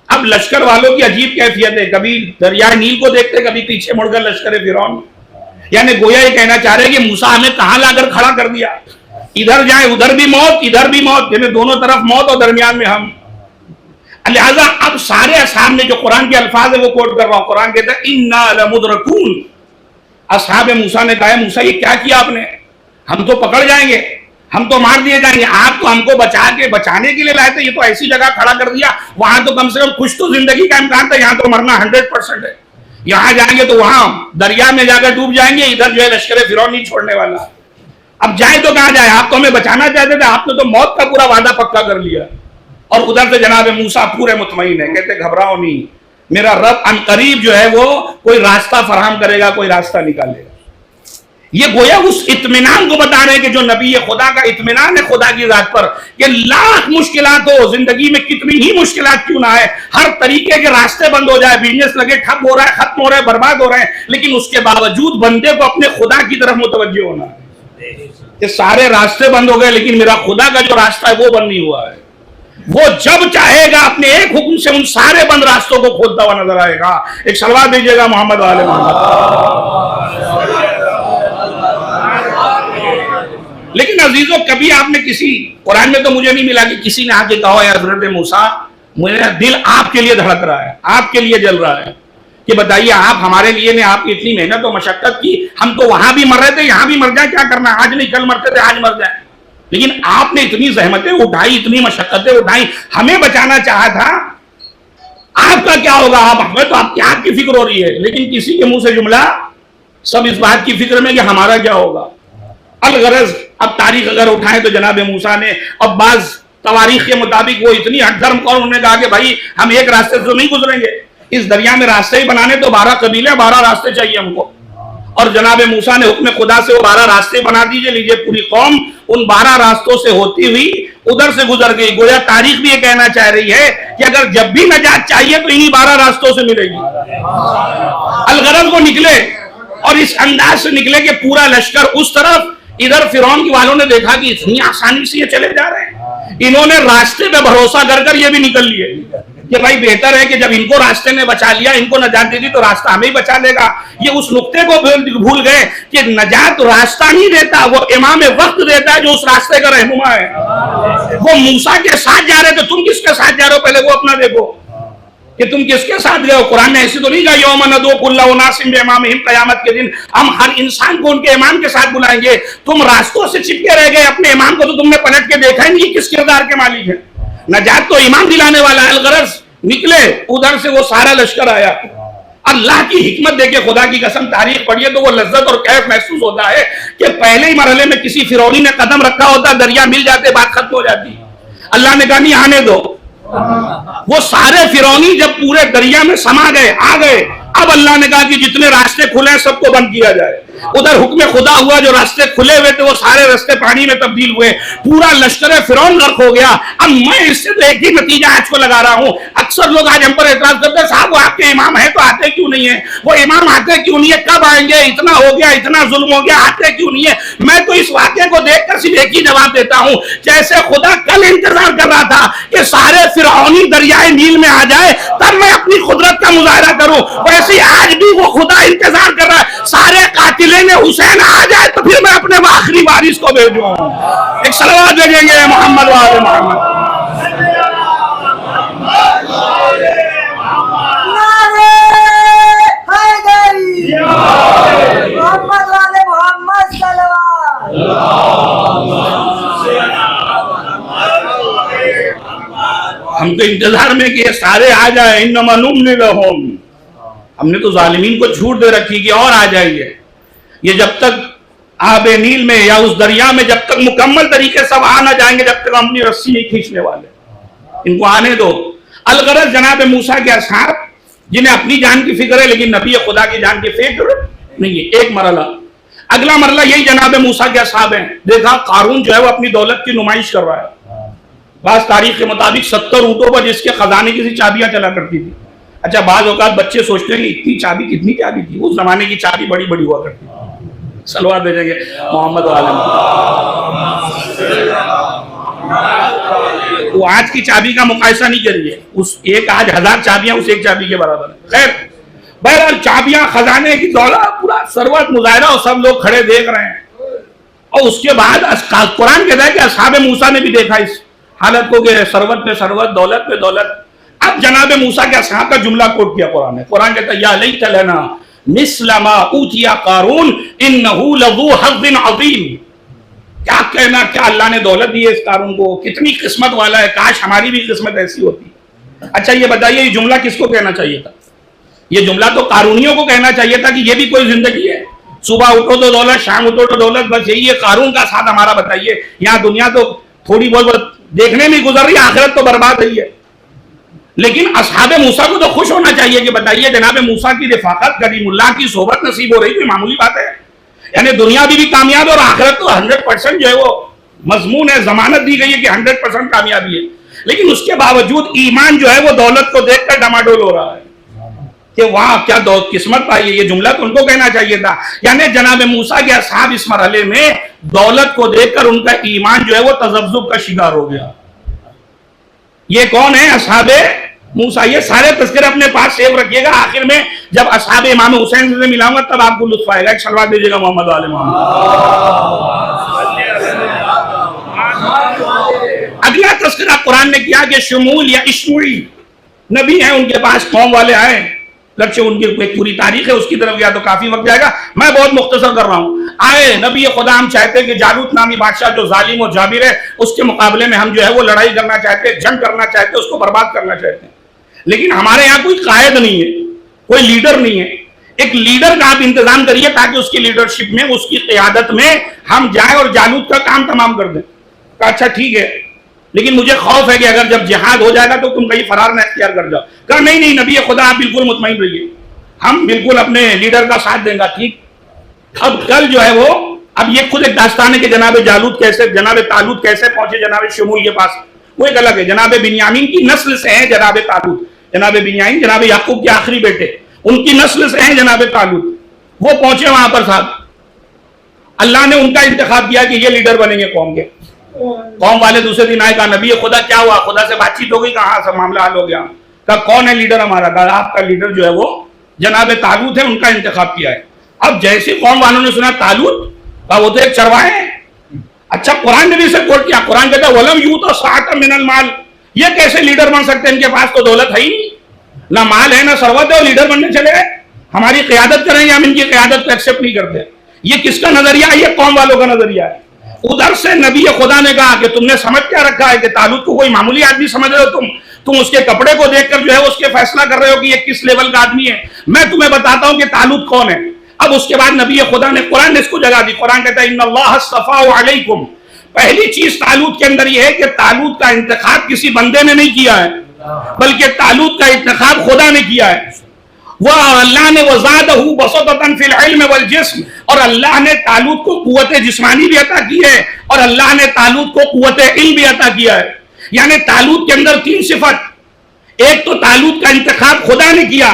اب لشکر والوں کی عجیب کیفیت ہے، کبھی دریائے نیل کو دیکھتے کبھی پیچھے مڑ کر لشکر فرعون. یعنی گویا یہ کہنا چاہ رہے کہ موسیٰ ہمیں کہاں لا کر کھڑا کر دیا، ادھر جائیں ادھر بھی موت ادھر بھی موت، یعنی دونوں طرف موت اور درمیان میں ہم. لہذا اب سارے اصحاب نے جو قرآن کے الفاظ ہے وہ کوٹ کر رہا ہوں. قرآن کہتا ہے اِنَّا لَمُدْرَكُونَ. اصحاب موسیٰ نے کہا موسیٰ یہ کیا کیا آپ نے، ہم تو پکڑ جائیں گے، ہم تو مار دیے جائیں گے، آپ تو ہم کو بچانے کے لیے لائے تھے، یہ تو ایسی جگہ کھڑا کر دیا، وہاں تو کم سے کم کچھ تو زندگی کا امکان تھا، یہاں تو مرنا 100% ہے. یہاں جائیں گے تو وہاں دریا میں جا کر ڈوب جائیں گے، ادھر جو ہے لشکر فرعون نہیں چھوڑنے والا. اب جائیں تو کہاں جائیں، آپ تو ہمیں بچانا چاہتے تھے، آپ نے تو موت کا پورا وعدہ پکا کر لیا. اور ادھر سے جناب موسیٰ پورے مطمئن ہیں، کہتے گھبراؤ نہیں، میرا رب عنقریب جو ہے وہ کوئی راستہ فراہم کرے گا، کوئی راستہ نکالے گا. یہ گویا اس اطمینان کو بتا رہے ہیں کہ جو نبی خدا کا اطمینان ہے خدا کی ذات پر، کہ لاکھ مشکلات ہو زندگی میں، کتنی ہی مشکلات کیوں نہ ہے، ہر طریقے کے راستے بند ہو جائے، بزنس لگے ٹھپ ہو رہا ہے، ختم ہو رہا ہے، برباد ہو رہے ہیں، لیکن اس کے باوجود بندے کو اپنے خدا کی طرف متوجہ ہونا ہے. کہ سارے راستے بند ہو گئے لیکن میرا خدا کا جو راستہ ہے وہ بند نہیں ہوا ہے. وہ جب چاہے گا اپنے ایک حکم سے ان سارے بند راستوں کو کھولتا ہوا نظر آئے گا. ایک صلوات دیجیے گا محمد والے محمد. لیکن عزیزوں کبھی آپ نے کسی قرآن میں تو مجھے نہیں ملا کہ کسی نے آ کے کہا ہے حضرت موسیٰ میرا دل آپ کے لیے دھڑک رہا ہے، آپ کے لیے جل رہا ہے، کہ بتائیے آپ ہمارے لیے نے آپ کی اتنی محنت و مشقت کی، ہم تو وہاں بھی مر رہے تھے یہاں بھی مر جائیں، کیا کرنا، آج نہیں کل مرتے تھے آج مر جائیں، لیکن آپ نے اتنی زحمتیں اٹھائی، اتنی مشقتیں اٹھائی، ہمیں بچانا چاہا تھا، آپ کا کیا ہوگا، ہمیں تو آپ کی فکر ہو رہی ہے، لیکن کسی کے منہ سے جملہ سب اس بات کی فکر میں کہ ہمارا کیا ہوگا. الغرض اب تاریخ اگر اٹھائیں تو جناب موسیٰ نے اب بعض تواریخ کے مطابق وہ اتنی ہٹ دھرم اور انہوں نے کہا کہ بھائی ہم ایک راستے سے نہیں گزریں گے، اس دریا میں راستے ہی بنانے تو 12 قبیلے 12 راستے چاہیے ہم کو. اور جناب موسیٰ نے حکم خدا سے وہ 12 راستے بنا دیجئے، لیجئے پوری قوم ان 12 راستوں سے ہوتی ہوئی ادھر سے گزر گئی. گویا تاریخ بھی یہ کہنا چاہ رہی ہے کہ اگر جب بھی نجات چاہیے تو انہی 12 راستوں سے ملے گی. الغرض وہ نکلے اور اس انداز سے نکلے کہ پورا لشکر اس طرف، ادھر فرعون کی والوں نے دیکھا کہ اتنی آسانی سے یہ چلے جا رہے ہیں، انہوں نے راستے پہ بھروسہ کر کر یہ بھی نکل لیے کہ بھائی بہتر ہے کہ جب ان کو راستے نے بچا لیا، ان کو نجات دے دی تو راستہ ہمیں ہی بچا لے گا. یہ اس نقطے کو بھول گئے کہ نجات راستہ نہیں دیتا، وہ امام وقت دیتا ہے جو اس راستے کا رہنما ہے. وہ موسیٰ کے ساتھ جا رہے تھے، تم کس کے ساتھ جا رہے ہو پہلے وہ اپنا دیکھو کہ تم کس کے ساتھ گئے ہو. قرآن نے ایسی تو نہیں کہا یوم ندعو کل اناس بامامہم، قیامت کے دن ہم ہر انسان کو ان کے امام کے ساتھ بلائیں گے. تم راستوں سے چپکے رہ گئے، اپنے امام کو تو تم نے پلٹ کے دیکھا ہی نہیں کس کردار کے مالک ہیں. نجات تو امام دلانے والا ہے. الغرض نکلے ادھر سے وہ سارا لشکر آیا. اللہ کی حکمت دیکھے، خدا کی قسم تاریخ پڑھیے تو وہ لذت اور کیف محسوس ہوتا ہے کہ پہلے ہی مرحلے میں کسی فرعونی نے قدم رکھا ہوتا، دریا مل جاتے، بات ختم ہو جاتی. اللہ نے کہا نہیں آنے دو. وہ سارے فرعونی جب پورے دریا میں سما گئے، آ گئے، اب اللہ نے کہا کہ جتنے راستے کھلے ہیں سب کو بند کیا جائے. ادھر حکم خدا ہوا، جو راستے کھلے ہوئے تھے وہ سارے راستے پانی میں تبدیل ہوئے، پورا لشکر فرعون غرق ہو گیا. اب میں اس سے تو ایک ہی نتیجہ آج کو لگا رہا ہوں. اکثر لوگ آج ہم پر اعتراض کرتے ہیں صاحب وہ آپ کے امام ہیں تو آتے کیوں نہیں ہیں، وہ امام آتے کیوں نہیں ہے، کب آئیں گے، اتنا ہو گیا، اتنا ظلم ہو گیا، آتے کیوں نہیں ہے. میں تو اس واقعے کو دیکھ کر صرف ایک ہی جواب دیتا ہوں، جیسے خدا کل انتظار کر رہا تھا کہ سارے فرعونی دریائے نیل میں آ جائے تب میں اپنی قدرت کا مظاہرہ کروں، ویسے ہی آج بھی وہ خدا انتظار کر رہا ہے سارے قاتلین حسین آ جائے تو پھر میں اپنے آخری وارث کو بھیجوں. ایک صلوات بھیجیں گے محمد وآل محمد. نعرہ حیدری ہم تو انتظار میں کہ یہ سارے آ جائیں، انما نملی لہم، ہم نے تو ظالمین کو چھوٹ دے رکھی کہ اور آ جائیے. یہ جب تک آب نیل میں یا اس دریا میں جب تک مکمل طریقے سب آ نہ جائیں گے جب تک ہم اپنی رسی نہیں کھینچنے والے. ان کو آنے دو. الغرض جناب موسیٰ کے اصحاب جنہیں اپنی جان کی فکر ہے لیکن نبی خدا کی جان کی فکر نہیں ہے. ایک مرحلہ. اگلا مرحلہ یہی جناب موسیٰ کے اصحاب ہیں. دیکھا قارون جو ہے وہ اپنی دولت کی نمائش کر رہا ہے. بعض تاریخ کے مطابق 70 اونٹوں پر جس کے خزانے کی چابیاں چلا کرتی تھی. اچھا بعض اوقات بچے سوچتے ہیں کہ اتنی چابی کتنی چابی تھی. اس زمانے کی چابی بڑی بڑی ہوا کرتی تھی. صلوات بھیجیں گے محمد عالم. وہ آج کی چابی کا مقایسہ نہیں کریے. اس ایک آج 1000 چابیاں اس ایک چابی کے برابر ہیں. خیر بہرحال چابیاں خزانے کی دولت پورا ثروت مظاہرہ اور سب لوگ کھڑے دیکھ رہے ہیں. اور اس کے بعد قرآن کہتا ہے کہ اصحاب موسیٰ نے بھی دیکھا اس حالت کو کہ ثروت پہ ثروت، دولت پہ دولت. اب جناب موسیٰ کے اصحاب کا جملہ کوٹ کیا قرآن نے. قرآن کہتا ہے یا لیت لنا مثل ما اوتی قارون انہ لذو حظ عظیم. کیا کہنا، کیا اللہ نے دولت دی ہے اس قارون کو، کتنی قسمت والا ہے، کاش ہماری بھی قسمت ایسی ہوتی. اچھا یہ بتائیے یہ جملہ کس کو کہنا چاہیے تھا؟ یہ جملہ تو قارونیوں کو کہنا چاہیے تھا کہ یہ بھی کوئی زندگی ہے. صبح اٹھو تو دولت، شام اٹھو تو دولت، بس یہی ہے قارون کا ساتھ ہمارا. بتائیے یہاں دنیا تو تھوڑی بہت دیکھنے میں گزر رہی ہے، آخرت تو برباد رہی ہے. لیکن اصحاب موسیٰ کو تو خوش ہونا چاہیے کہ بتائیے جناب موسیٰ کی رفاقت، کریم اللہ کی صحبت نصیب ہو رہی کوئی معمولی بات ہے. یعنی دنیا بھی کامیاب اور آخرت تو 100% جو ہے وہ مضمون ہے، ضمانت دی گئی ہے کہ 100% کامیابی ہے. لیکن اس کے باوجود ایمان جو ہے وہ دولت کو دیکھ کر ڈماڈول ہو رہا ہے کہ واہ کیا قسمت پائی ہے. یہ جملہ تو ان کو کہنا چاہیے تھا. یعنی جناب موسیٰ کے اصحاب اس مرحلے میں دولت کو دیکھ کر ان کا ایمان جو ہے وہ تذبذب کا شکار ہو گیا. یہ کون ہے؟ اصحاب موسیٰ. یہ سارے تذکرے اپنے پاس سیو رکھیے گا. آخر میں جب اصحاب امام حسین سے ملاؤں گا تب آپ کو لطف آئے گا. ایک صلوات دیجیے گا محمد علیہ محمد. اگلا تذکرہ قرآن نے کیا کہ شمول یا اشموعی نبی ہیں، ان کے پاس قوم والے آئے. گرچہ ان کی ایک پوری تاریخ ہے، اس کی طرف گیا تو کافی وقت جائے گا، میں بہت مختصر کر رہا ہوں. آئے نبی خدا، ہم چاہتے ہیں کہ جالوت نامی بادشاہ جو ظالم و جابر ہے اس کے مقابلے میں ہم جو ہے وہ لڑائی کرنا چاہتے ہیں، جنگ کرنا چاہتے ہیں، اس کو برباد کرنا چاہتے ہیں. لیکن ہمارے یہاں کوئی قائد نہیں ہے، کوئی لیڈر نہیں ہے. ایک لیڈر کا آپ انتظام کریے تاکہ اس کی لیڈرشپ میں، اس کی قیادت میں ہم جائیں اور جالوت کا کام تمام کر دیں. کہا اچھا ٹھیک ہے، لیکن مجھے خوف ہے کہ اگر جب جہاد ہو جائے گا تو تم کہیں فرار نہ اختیار کر جاؤ. کہا نہیں نبی خدا آپ بالکل مطمئن رہیے، ہم بالکل اپنے لیڈر کا ساتھ دیں گا. ٹھیک. اب کل جو ہے وہ اب یہ خود ایک داستان ہے کہ جناب جالوت کیسے، جناب طالوت کیسے پہنچے جناب شمول کے پاس، وہ ایک الگ ہے. جناب بنیامین کی نسل سے ہیں جناب طالوت. جناب بنیامین جناب یعقوب کے آخری بیٹے، ان کی نسل سے ہیں جناب طالوت. وہ پہنچے وہاں پر صاحب. اللہ نے ان کا انتخاب کیا کہ یہ لیڈر بنیں گے قوم کے. قوم والے دوسرے دن آئے، کہا نبی خدا کیا ہوا، خدا سے بات چیت ہو گئی، کہاں سب معاملہ حل ہو گیا. کہا کون ہے لیڈر ہمارا؟ کہا آپ کا لیڈر جو ہے وہ جناب طالوت ہے، ان کا انتخاب کیا ہے. اب جیسے قوم والوں نے سنا طالوت، کہا وہ تو ایک چرواہے ہیں. اچھا قرآن نے بھی اسے کوٹ کیا. قرآن کہتا ہے وَلَمْ يُؤْتَ سَعَةً مِنَ الْمَالِ. یہ کیسے لیڈر بن سکتے ہیں؟ ان کے پاس تو دولت ہے ہی نہیں، نہ مال ہے نہ ثروت ہے، اور لیڈر بننے چلے گئے. ہماری قیادت کریں گے، ہم ان کی قیادت کو ایکسپٹ نہیں کرتے. یہ کس کا نظریہ ہے؟ یہ قوم والوں کا نظریہ ہے. ادھر سے نبی خدا نے کہا کہ تم نے سمجھ کیا رکھا ہے کہ طالوت کو کوئی معمولی آدمی سمجھ رہے ہو تم اس کے کپڑے کو دیکھ کر جو ہے اس کے فیصلہ کر رہے ہو کہ یہ کس لیول کا آدمی ہے. میں تمہیں بتاتا ہوں کہ طالوت کون ہے. اب اس کے بعد نبی خدا نے قرآن نے اس کو جگہ دی. قرآن کہتا ہے ان اللہ اصطفاہ علیکم. پہلی چیز طالوت کے اندر یہ ہے کہ طالوت کا انتخاب کسی بندے نے نہیں کیا ہے، بلکہ طالوت کا انتخاب خدا نے کیا ہے. وہ اللہ نے وزادہ بسطۃ فی العلم والجسم، اور اللہ نے طالوت کو قوت جسمانی بھی عطا کی ہے اور اللہ نے طالوت کو قوت علم بھی عطا کیا ہے. یعنی طالوت کے اندر 3 صفت. ایک تو طالوت کا انتخاب خدا نے کیا،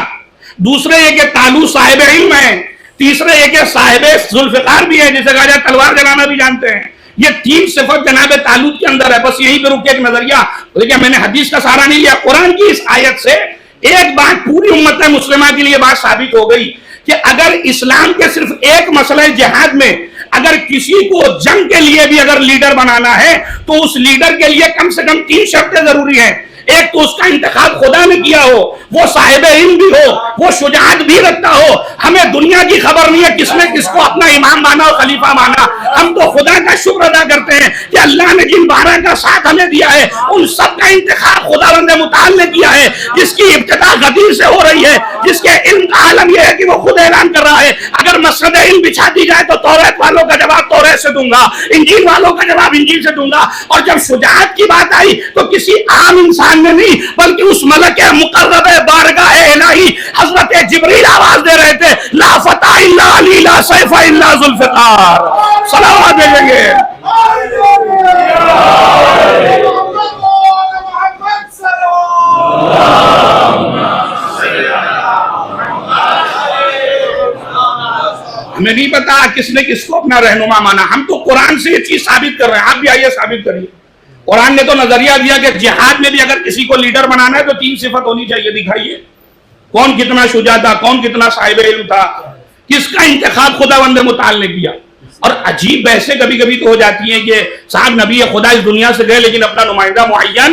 دوسرے یہ کہ طالوت صاحب علم ہے، تیسرے یہ کہ صاحب ذوالفقار بھی ہے، جسے کہا جائے تلوار چلانا بھی جانتے ہیں. یہ 3 صفت جناب طالوت کے اندر ہے. بس یہی پہ رکے ایک نظریہ. لیکن میں نے حدیث کا سہارا نہیں لیا، قرآن کی اس آیت سے ایک بات پوری امت مسلمہ کے لیے بات ثابت ہو گئی کہ اگر اسلام کے صرف ایک مسئلہ جہاد میں اگر کسی کو جنگ کے لیے بھی اگر لیڈر بنانا ہے تو اس لیڈر کے لیے کم سے کم 3 شرطیں ضروری ہیں. ایک تو اس کا انتخاب خدا نے کیا ہو، وہ صاحب علم بھی ہو، وہ شجاعت بھی رکھتا ہو. ہمیں دنیا کی خبر نہیں ہے کس نے کس کو اپنا امام مانا اور خلیفہ مانا. ہم تو خدا کا شکر ادا کرتے ہیں کہ اللہ نے جن 12 کا ساتھ ہمیں دیا ہے ان سب کا انتخاب خداوند متعال نے کیا ہے، جس کی ابتدا غدیر سے ہو رہی ہے، جس کے علم کا عالم یہ ہے کہ وہ خود اعلان کر رہا ہے اگر مسند علم بچھا دی جائے تو توریت والوں کا جواب توریت سے دوں گا، انجیل والوں کا جواب انجیل سے دوں گا. اور جب شجاعت کی بات آئی تو کسی عام انسان نے نہیں بلکہ اس ملک مقرب بارگاہ الہی حضرت جبریل آواز دے رہے تھے، لا فتح الا علی لا سیف الا ذوالفقار. صلوات بھیجیں گے. ہمیں نہیں پتا کس نے کس کو اپنا رہنما مانا. ہم تو قرآن سے یہ چیز ثابت کر رہے ہیں. آپ بھی آئیے ثابت کریے. قرآن نے تو نظریہ دیا کہ جہاد میں بھی اگر کسی کو لیڈر بنانا ہے تو 3 صفت ہونی چاہیے. دکھائیے کون کتنا شجاع تھا، کون کتنا صاحب علم تھا، کس کا انتخاب خداوند متعال نے کیا. اور عجیب بحثیں کبھی کبھی تو ہو جاتی ہیں کہ صاحب نبی خدا اس دنیا سے گئے لیکن اپنا نمائندہ معین.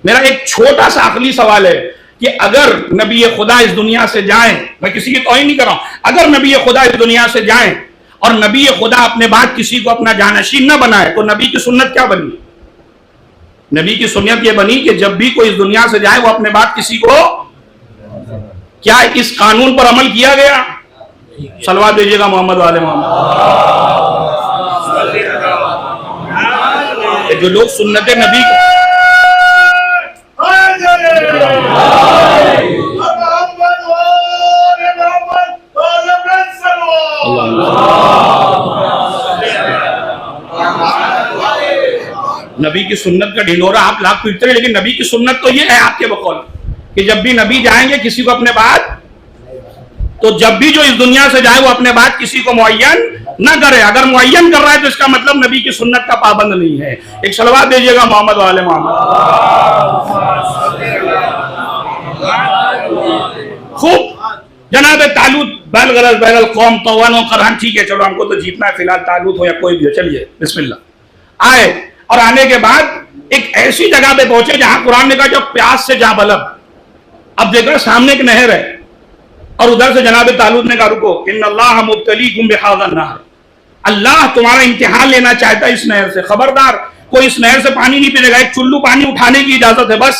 میرا ایک چھوٹا سا عقلی سوال ہے کہ اگر نبی خدا اس دنیا سے جائیں، میں کسی کی توہین نہیں کر رہا ہوں، اگر نبی خدا اس دنیا سے جائیں اور نبی خدا اپنے بعد کسی کو اپنا جانشین نہ بنائے تو نبی کی سنت کیا بنی؟ نبی کی سنت یہ بنی کہ جب بھی کوئی اس دنیا سے جائے وہ اپنے بعد کسی کو، کیا اس قانون پر عمل کیا گیا؟ صلوات دیجیے گا محمد والے محمد. جو لوگ سنت نبی کو نبی کی سنت کا ڈھنڈورا آپ لاکھ پیٹتے ہیں، لیکن نبی کی سنت تو یہ ہے آپ کے بقول کہ جب بھی نبی جائیں گے کسی کو اپنے بعد، تو جب بھی جو اس دنیا سے جائے وہ اپنے بعد کسی کو معین نہ کرے. اگر معین کر رہا ہے تو اس کا مطلب نبی کی سنت کا پابند نہیں ہے. ایک صلوات دیجیے گا محمد والے محمد. خوب. جناب طالوت بلغرض بین القوم طوعا وکرہا، ٹھیک ہے چلو ہم کو تو جیتنا ہے، فی الحال طالوت ہو یا کوئی بھی ہو، چلیے بسم اللہ. آئے اور آنے کے بعد ایک ایسی جگہ پہ پہنچے جہاں قرآن نے کہا جو پیاس سے جا بلب. اب دیکھا سامنے ایک نہر ہے اور ادھر سے جناب طالوت نے کہا رکو، ان اللہ مبتلیکم بہذا النہر، اللہ تمہارا امتحان لینا چاہتا ہے اس نہر سے، خبردار کوئی اس نہر سے پانی نہیں پینے گا، ایک چلو پانی اٹھانے کی اجازت ہے بس،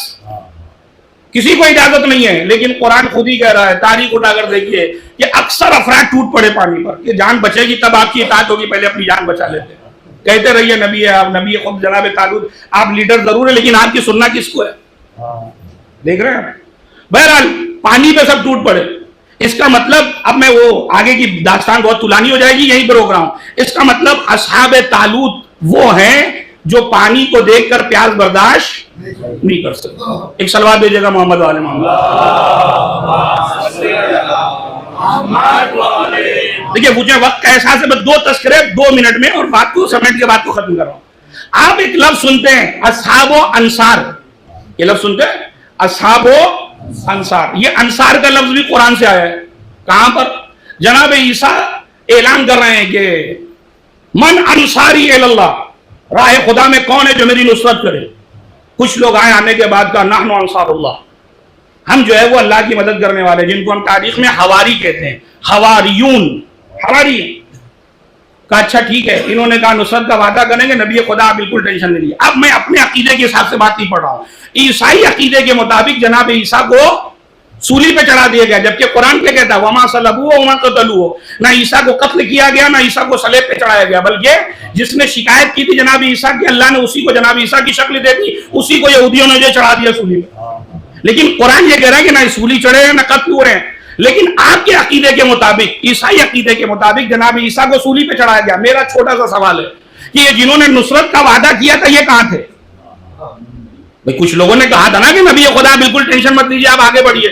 کسی کو اجازت نہیں ہے. لیکن قرآن خود ہی کہہ رہا ہے، تاریخ اٹھا کر دیکھیے کہ اکثر افراد ٹوٹ پڑے پانی پر کہ جان بچے گی تب آپ کی اطاعت ہوگی، پہلے اپنی جان بچا لیتے. کہتے رہیے نبی ہے آپ، نبی خود جناب طالوت آپ لیڈر ضرور ہے لیکن آپ کی سننا کس کو ہے؟ دیکھ رہے ہیں. بہرحال پانی پہ سب ٹوٹ پڑے. اس کا مطلب اب میں وہ آگے کی داستان بہت طولانی ہو جائے گی، یہیں پہ روک رہا ہوں. اس کا مطلب اصحاب طالوت وہ ہیں جو پانی کو دیکھ کر پیاس برداشت نہیں کر سکتے. ایک صلوات دیجیے گا محمد والے محمد. دیکھیے مجھے وقت کا احساس ہے، بس 2 تذکرے 2 منٹ میں اور بات کو سمیٹ کے بات کو ختم کر رہا ہوں. آپ ایک لفظ سنتے ہیں اصحاب و انصار، یہ لفظ سنتے ہیں اصحاب و انصار. یہ انصار کا لفظ بھی قرآن سے آیا ہے. کہاں پر؟ جناب عیسیٰ اعلان کر رہے ہیں کہ من انصاری اللہ، راہ خدا میں کون ہے جو میری نصرت کرے. کچھ لوگ آئے آنے کے بعد کہا نحن انصار اللہ، ہم جو ہے وہ اللہ کی مدد کرنے والے، جن کو ہم تاریخ میں حواری کہتے ہیں، حواریون، حواری. کہا اچھا ٹھیک ہے. انہوں نے کہا نصرت کا وعدہ کریں گے، نبی خدا بالکل ٹینشن نہیں لیا. اب میں اپنے عقیدے کے حساب سے بات نہیں پڑھ رہا ہوں. عیسائی عقیدے کے مطابق جناب عیسیٰ کو سولی پہ چڑھا دیا گیا، جبکہ قرآن کیا کہتا ہے وما صلبوہ وما قتلوہ، نہ عیسیٰ کو قتل کیا گیا نہ عیسیٰ کو صلیب پہ چڑھایا گیا، بلکہ جس نے شکایت کی تھی جناب عیسیٰ کی، اللہ نے اسی کو جناب عیسیٰ کی شکل دے دی، اسی کو یہودیوں نے جو چڑھا دیا سولی پہ. لیکن قرآن یہ کہہ رہا ہے کہ نہ سولی چڑھے ہیں نہ قتل ہو رہے ہیں. لیکن آپ کے عقیدے کے مطابق، عیسائی عقیدے کے مطابق جناب عیسیٰ کو سولی پہ چڑھایا گیا. میرا چھوٹا سا سوال ہے کہ یہ جنہوں نے نصرت کا وعدہ کیا تھا یہ کہاں تھے؟ کچھ لوگوں نے کہا تھا نا کہ نبی خدا بالکل ٹینشن مت لیجیے، آپ آگے بڑھیے،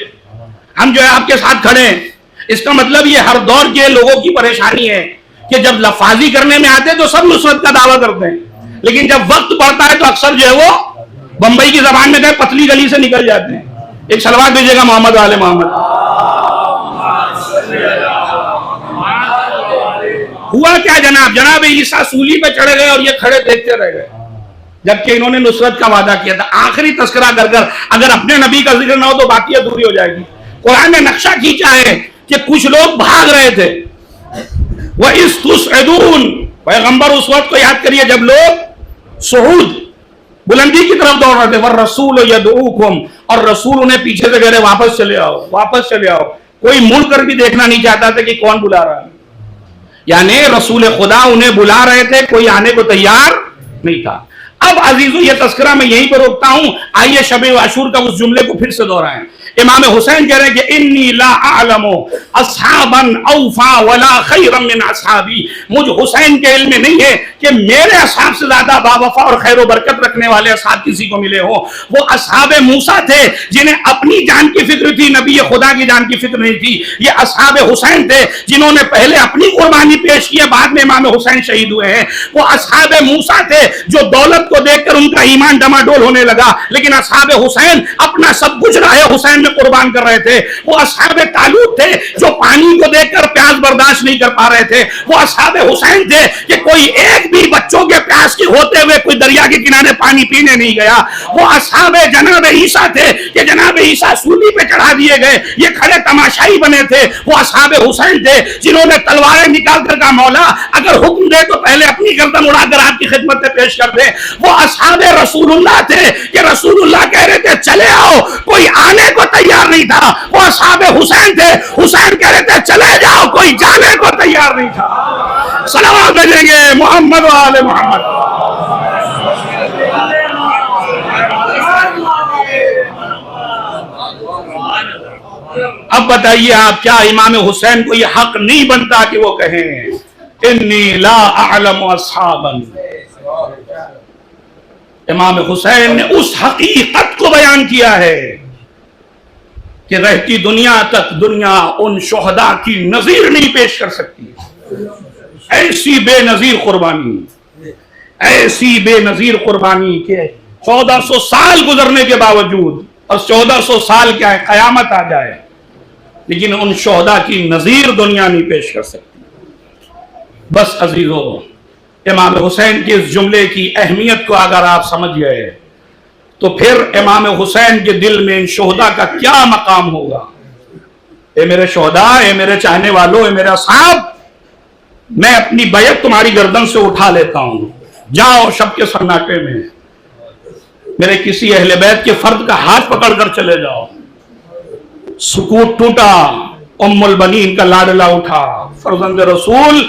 ہم جو ہے آپ کے ساتھ کھڑے ہیں. اس کا مطلب یہ ہر دور کے لوگوں کی پریشانی ہے کہ جب لفاظی کرنے میں آتے تو سب نصرت کا دعویٰ کرتے ہیں، لیکن جب وقت پڑتا ہے تو اکثر جو ہے وہ بمبئی کی زبان میں کہے پتلی گلی سے نکل جاتے ہیں. ایک صلوات دیجیے گا محمد والے محمد. ہوا کیا جناب عیسیٰ سولی پہ چڑھ گئے اور یہ کھڑے دیکھتے رہ گئے. جبکہ انہوں نے نصرت کا وعدہ کیا تھا. آخری تذکرہ کر کر اگر اپنے نبی کا ذکر نہ ہو تو باقی ادھوری ہو جائے گی. قرآن نے نقشہ کھینچا ہے کہ کچھ لوگ بھاگ رہے تھے. وَإِذْ تُصْعِدُونَ، پیغمبر اس وقت کو یاد کریے جب لوگ صعود بلندی کی طرف دوڑ رہے تھے. وَالرَّسُولُ يَدْعُوكُمْ، اور رسول انہیں پیچھے سے کہہ رہے واپس چلے آؤ واپس چلے آؤ. کوئی مڑ کر بھی دیکھنا نہیں چاہتا تھا کہ کون بلا رہا ہے. یعنی رسول خدا انہیں بلا رہے تھے، کوئی آنے کو تیار نہیں تھا. اب عزیزو یہ تذکرہ میں یہیں پر روکتا ہوں. آئیے شب عاشور کا اس جملے کو پھر سے دہرائیں. امام حسین کہہ رہے ہیں کہ انی لا اعلم اصحابا اوفا ولا خیرا من اصحابی. مجھ حسین کے علم میں نہیں ہے کہ میرے اصحاب سے زیادہ باوفا اور خیر و برکت رکھنے والے اصحاب کسی کو ملے ہوں. وہ اصحاب موسیٰ تھے جنہیں اپنی جان کی فکر تھی، نبی خدا کی جان کی فکر نہیں تھی. یہ اصحاب حسین تھے جنہوں نے پہلے اپنی قربانی پیش کی، بعد میں امام حسین شہید ہوئے ہیں. وہ اصحاب موسیٰ تھے جو دولت کو دیکھ کر ان کا ایمان ڈماڈول ہونے لگا، لیکن اصحاب حسین اپنا سب کچھ راہ حسین میں قربان کر رہے تھے. وہ اصحاب طالوت تھے جو پانی کو دیکھ کر پیاس برداشت نہیں کر پا رہے تھے. وہ اصحاب حسین تھے کہ کوئی ایک بھی بچوں کے پیاس کی ہوتے ہوئے کوئی دریا کے کنارے پانی پینے نہیں گیا. وہ اصحاب جناب عیسیٰ تھے کہ جناب عیسیٰ صلیب پہ چڑھا دیے گئے، یہ کھڑے تماشائی بنے تھے. وہ اصحاب حسین تھے جنہوں نے تلواریں نکال کر کہا مولا اگر حکم دے تو پہلے اپنی گردن اڑا کر آپ کی خدمت میں پیش کر دے. وہ اصحاب رسول اللہ تھے کہ رسول اللہ کہہ رہے تھے چلے آؤ، کوئی آنے کو تیار نہیں تھا. وہ اصحاب حسین تھے، حسین کہہ رہے تھے چلے جاؤ، کوئی جانے کو تیار نہیں تھا. صلوات بھیجیں گے محمد و آل محمد. اب بتائیے آپ کیا امام حسین کو یہ حق نہیں بنتا کہ وہ کہیں انی لا اعلم اصحابا؟ امام حسین نے اس حقیقت کو بیان کیا ہے کہ رہتی دنیا تک دنیا ان شہداء کی نظیر نہیں پیش کر سکتی. ایسی بے نظیر قربانی، ایسی بے نظیر قربانی کہ 1400 سال گزرنے کے باوجود، اور 1400 سال کیا ہے قیامت آ جائے، لیکن ان شہداء کی نظیر دنیا نہیں پیش کر سکتی. بس عزیزو، امام حسین کے اس جملے کی اہمیت کو اگر آپ سمجھ گئے تو پھر امام حسین کے دل میں ان شہداء کا کیا مقام ہوگا. اے میرے شہداء، اے میرے چاہنے والوں، اے میرے اصحاب، میں اپنی بیعت تمہاری گردن سے اٹھا لیتا ہوں. جاؤ شب کے سناٹے میں میرے کسی اہل بیت کے فرد کا ہاتھ پکڑ کر چلے جاؤ. سکوت ٹوٹا، ام البنین کا لاڈلا اٹھا، فرزند رسول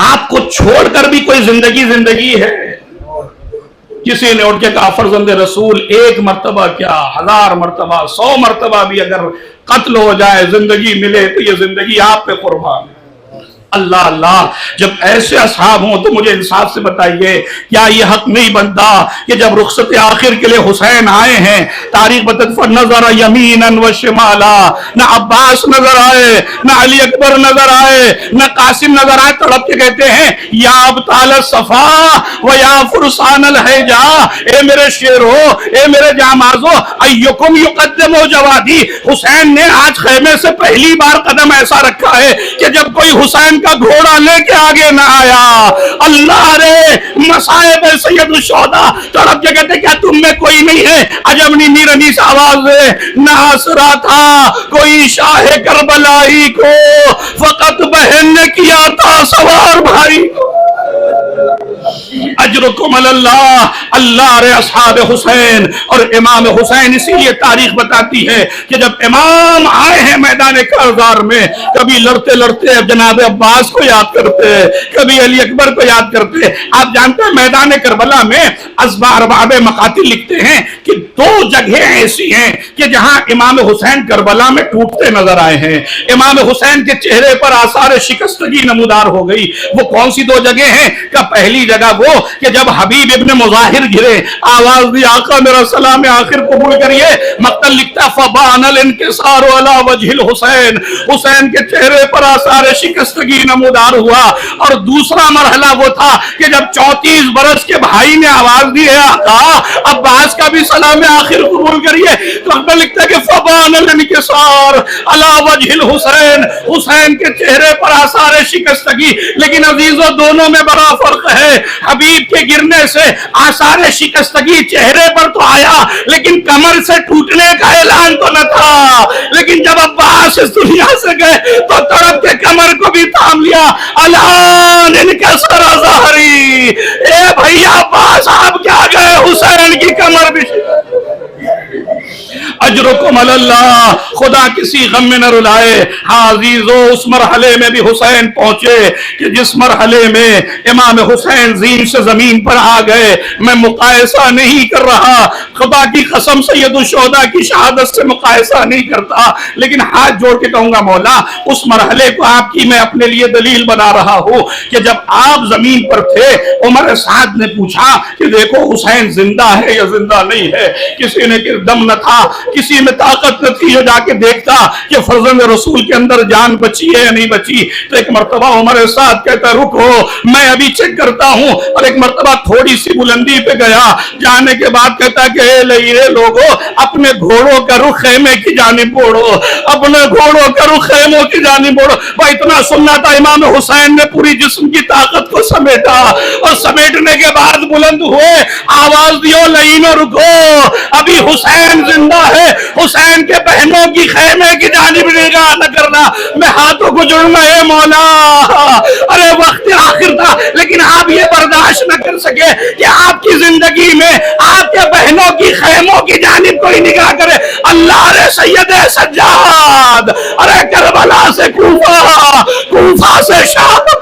آپ کو چھوڑ کر بھی کوئی زندگی ہے؟ کسی نے اٹھ کے کہا فرزند رسول ایک مرتبہ کیا 1000 مرتبہ 100 مرتبہ بھی اگر قتل ہو جائے زندگی ملے تو یہ زندگی آپ پہ قربان ہے. اللہ اللہ، جب ایسے اصحاب ہوں تو مجھے انصاف سے بتائیے کیا یہ حق نہیں بنتا کہ جب رخصت آخر کے لیے حسین آئے ہیں، تاریخ بتدفع نظر یمیناً و شمالا، نہ عباس نظر آئے، نہ علی اکبر نظر آئے، نہ قاسم نظر آئے، تڑپ کے کہتے ہیں یا ابطال الصفا و یا فرسان الحجا، اے میرے شیرو، اے میرے جامازو، ایکم یقدم جوادی. حسین نے آج خیمے سے پہلی بار قدم ایسا رکھا ہے کہ جب کوئی حسین کا گھوڑا لے کے آگے نہ آیا. اللہ رے مصائب سید الشہداء تڑپ کے کہتے کیا تم میں کوئی نہیں ہے؟ عجب نیمی رنیس آواز ہے نہ آسرا تھا کوئی شاہ کربلائی کو، فقط بہن نے کیا تھا سوار بھائی کو. اجرکم اللہ. اللہ رے اصحاب حسین اور امام حسین. اسی لیے تاریخ بتاتی ہے کہ جب امام آئے ہیں میدان کارزار میں، کبھی لڑتے لڑتے جناب عباس کو یاد کرتے، کبھی علی اکبر کو یاد کرتے. آپ جانتے ہیں میدان کربلا میں ارباب مقاتل لکھتے ہیں کہ 2 جگہیں ایسی ہیں کہ جہاں امام حسین کربلا میں ٹوٹتے نظر آئے ہیں. امام حسین کے چہرے پر آثار شکستگی نمودار ہو گئی. وہ کون سی 2 جگہ ہیں؟ کہ پہلی جگہ وہ کہ جب حبیب ابن مظاہر گرے، آواز دی آقا میرا سلام آخر قبول کریے. مقتل لکھتا فبان الانکسار علی وجہ الحسین، حسین کے چہرے پر آثار شکستگی نمودار ہوا. اور دوسرا مرحلہ وہ تھا کہ جب 34 برس کے بھائی نے آواز دی ہے آقا عباس عباس کا بھی سلام آخر قبول کریے۔ تو اکبر لکھتا ہے کہ فبان الانکسار علی وجہ الحسین، حسین کے چہرے پر آثار شکستگی، لیکن عزیزو دونوں میں بڑا فرق ہے۔ حبیب کے گرنے سے آثار شکستگی چہرے پر تو آیا، لیکن کمر سے ٹوٹنے کا اعلان تو نہ تھا۔ لیکن جب عباس اس دنیا سے گئے تو تڑپ کے کمر کو بھی تھام لیا۔ الان انکسر ظہری، اے بھیا عباس آپ کیا گئے، حسین کی کمر بھی اجرکم اللہ، خدا کسی غم میں نہ رلائے۔ ہاں عزیزو اس مرحلے میں بھی حسین پہنچے کہ جس مرحلے میں امام حسین زین سے زمین پر آ گئے۔ میں مقایسہ نہیں کر رہا، خدا کی قسم سید الشہداء کی شہادت سے مقایسہ نہیں کرتا، لیکن ہاتھ جوڑ کے کہوں گا مولا اس مرحلے کو آپ کی میں اپنے لیے دلیل بنا رہا ہوں کہ جب آپ زمین پر تھے عمر سعد نے پوچھا کہ دیکھو حسین زندہ ہے یا زندہ نہیں ہے، کسی نے کہ دم نہ تھا، کسی میں طاقت نہ تھی جو جا کے دیکھتا کہ فرزند رسول کے اندر جان بچی ہے یا نہیں بچی۔ تو ایک مرتبہ عمر سعد کہتا رکو میں ابھی چیک کرتا ہوں، اور ایک مرتبہ تھوڑی سی بلندی پہ گیا، جانے کے بعد کہتا کہ اے لئیے لوگو اپنے گھوڑوں کا رخ خیمے کی جانب موڑو، اپنے گھوڑوں کا رخ خیموں کی جانب موڑو۔ بھائی اتنا سننا تھا، امام حسین نے پوری جسم کی طاقت کو سمیٹا، اور سمیٹنے کے بعد بلند ہوئے، آواز دیو لئینو رکو، ابھی حسین زندہ ہے، حسین کے بہنوں کی خیمے کی جانب نگاہ نہ کرنا، میں ہاتھوں کو جڑنا ہے مولا۔ ارے وقت آخر تھا، لیکن آپ یہ برداشت نہ کر سکے کہ آپ کی زندگی میں آپ کے بہنوں کی خیموں کی جانب کوئی نگاہ کرے۔ اللہ رے سید سجاد، ارے کربلا سے کوفہ، کوفہ سے شام،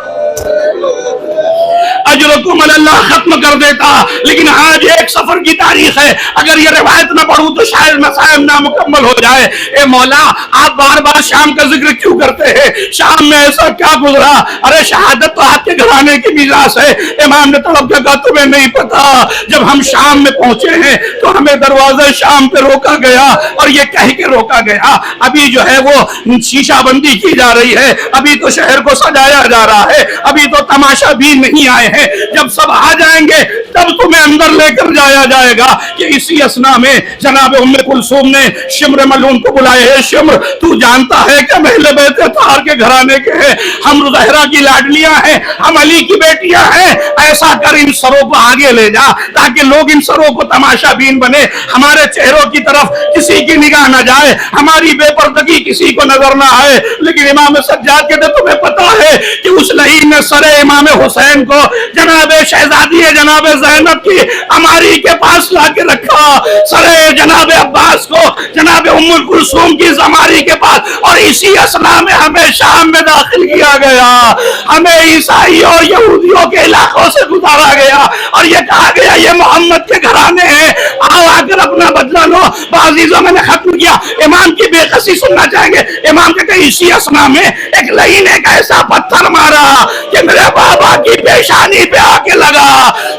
اجرکم اللہ ختم کر دیتا، لیکن آج ایک سفر کی تاریخ ہے، اگر یہ روایت نہ پڑھوں تو شاید مسائل نامکمل ہو جائے۔ اے مولا آپ بار بار شام کا ذکر کیوں کرتے ہیں؟ شام میں ایسا کیا گزرا؟ ارے شہادت تو آپ کے گھرانے کی میراث ہے۔ امام نے طلب کیا کہا تمہیں نہیں پتا، جب ہم شام میں پہنچے ہیں تو ہمیں دروازہ شام پہ روکا گیا، اور یہ کہہ کے روکا گیا ابھی جو ہے وہ شیشہ بندی کی جا رہی ہے، ابھی تو شہر کو سجایا جا رہا ہے، ابھی تو تماشا بھی نہیں آئے ہیں، جب سب آ جائیں گے تب تمہیں اندر لے کر جایا جائے گا۔ کہ اسی اسنا میں جناب ام کلثوم نے شمر ملعون کو بلائے، ہے شمر تو جانتا ہے کہ اہل بیت اطہار کے گھرانے کے ہیں، ہم زہرا کی لاڈلیاں ہیں، ہم علی کی بیٹیاں ہیں، ایسا کر ان سروں کو آگے لے جا تاکہ لوگ ان سروں کو تماشا بین بنے، ہمارے چہروں کی طرف کسی کی نگاہ نہ جائے، ہماری بے پردگی کسی کو نظر نہ آئے۔ لیکن امام سجاد کہتے تمہیں پتا ہے کہ اس لعین نے سر امام حسین کو جناب شہزادی جناب زینب کی عماری کے پاس لا کے رکھا، سر جناب عباس کو جناب ام کلثوم کی زماری کے پاس، اور اسی اسنا میں ہمیں شام میں داخل کیا گیا، ہمیں عیسائیوں اور یہودیوں کے علاقوں سے گزارا گیا، اور یہ کہا گیا یہ محمد کے گھرانے ہیں، آؤ آ کر اپنا بدلہ لو۔ بعضیزوں میں نے ختم کیا، امام کی بے قصی سننا چاہیں گے۔ امام کہتے ہیں اسی اسنا میں ایک لعین ایک ایسا پتھر مارا کہ میرے بابا کی پیشانی پہ آ کے لگا،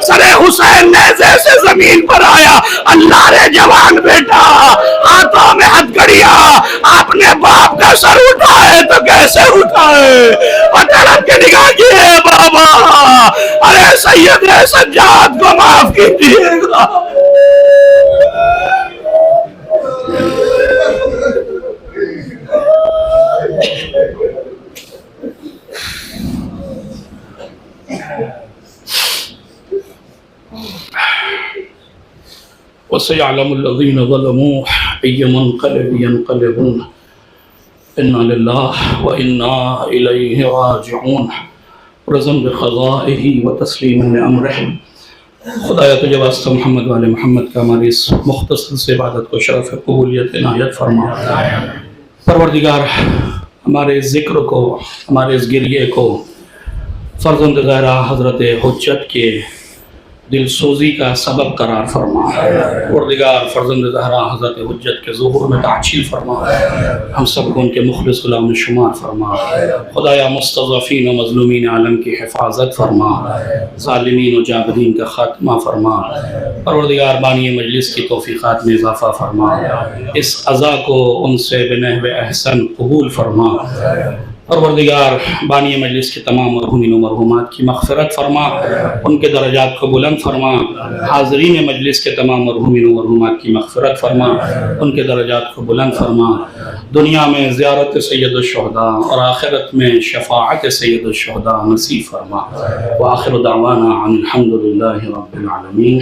سر حسین نیزے سے زمین پر آیا۔ اللہ رے جوان بیٹا، ہاتھوں میں ہتھ گڑیا، آپ نے باپ کا سر اٹھائے تو کیسے اٹھائے؟ پتڑپ کے نگاہ کیے بابا، ارے سید سجاد کو معاف کیجیے گا۔ وَسَيَعْلَمُ الَّذِينَ ظَلَمُوا أَيَّ مُنقَلِبٍ يَنقَلِبُونَ إِنَّا لِلَّهِ وَإِنَّا إِلَيْهِ رَاجِعُونَ رضم بقضائه وتسلیم لأمره۔ خدایا تجھے واسطہ محمد والے محمد کا ہماری اس مختصر سے عبادت کو شرف قبولیت عنایت فرما۔ پروردگار ہمارے ذکر کو، ہمارے اس گریے کو فرزند زہرا حضرت حجت کے دل سوزی کا سبب قرار فرما۔ پروردگار فرزند زہرا حضرت حجت کے ظہور میں تعجیل فرما، ہم سب کو ان کے مخلص غلام میں شمار فرما۔ خدایا مستضعفین و مظلومین عالم کی حفاظت فرما، ظالمین و جابرین کا خاتمہ فرما۔ پروردگار بانی مجلس کی توفیقات میں اضافہ فرما، اس عزا کو ان سے بنحو احسن قبول فرما۔ پروردگار بانی مجلس کے تمام مرحومین و مرحومات کی مغفرت فرما، ان کے درجات کو بلند فرما، حاضرین مجلس کے تمام مرحومین و مرحومات کی مغفرت فرما، ان کے درجات کو بلند فرما، دنیا میں زیارت سید الشہداء اور آخرت میں شفاعت سید الشہداء نصیب فرما۔ وآخر دعوانا عن الحمد للہ رب العالمین۔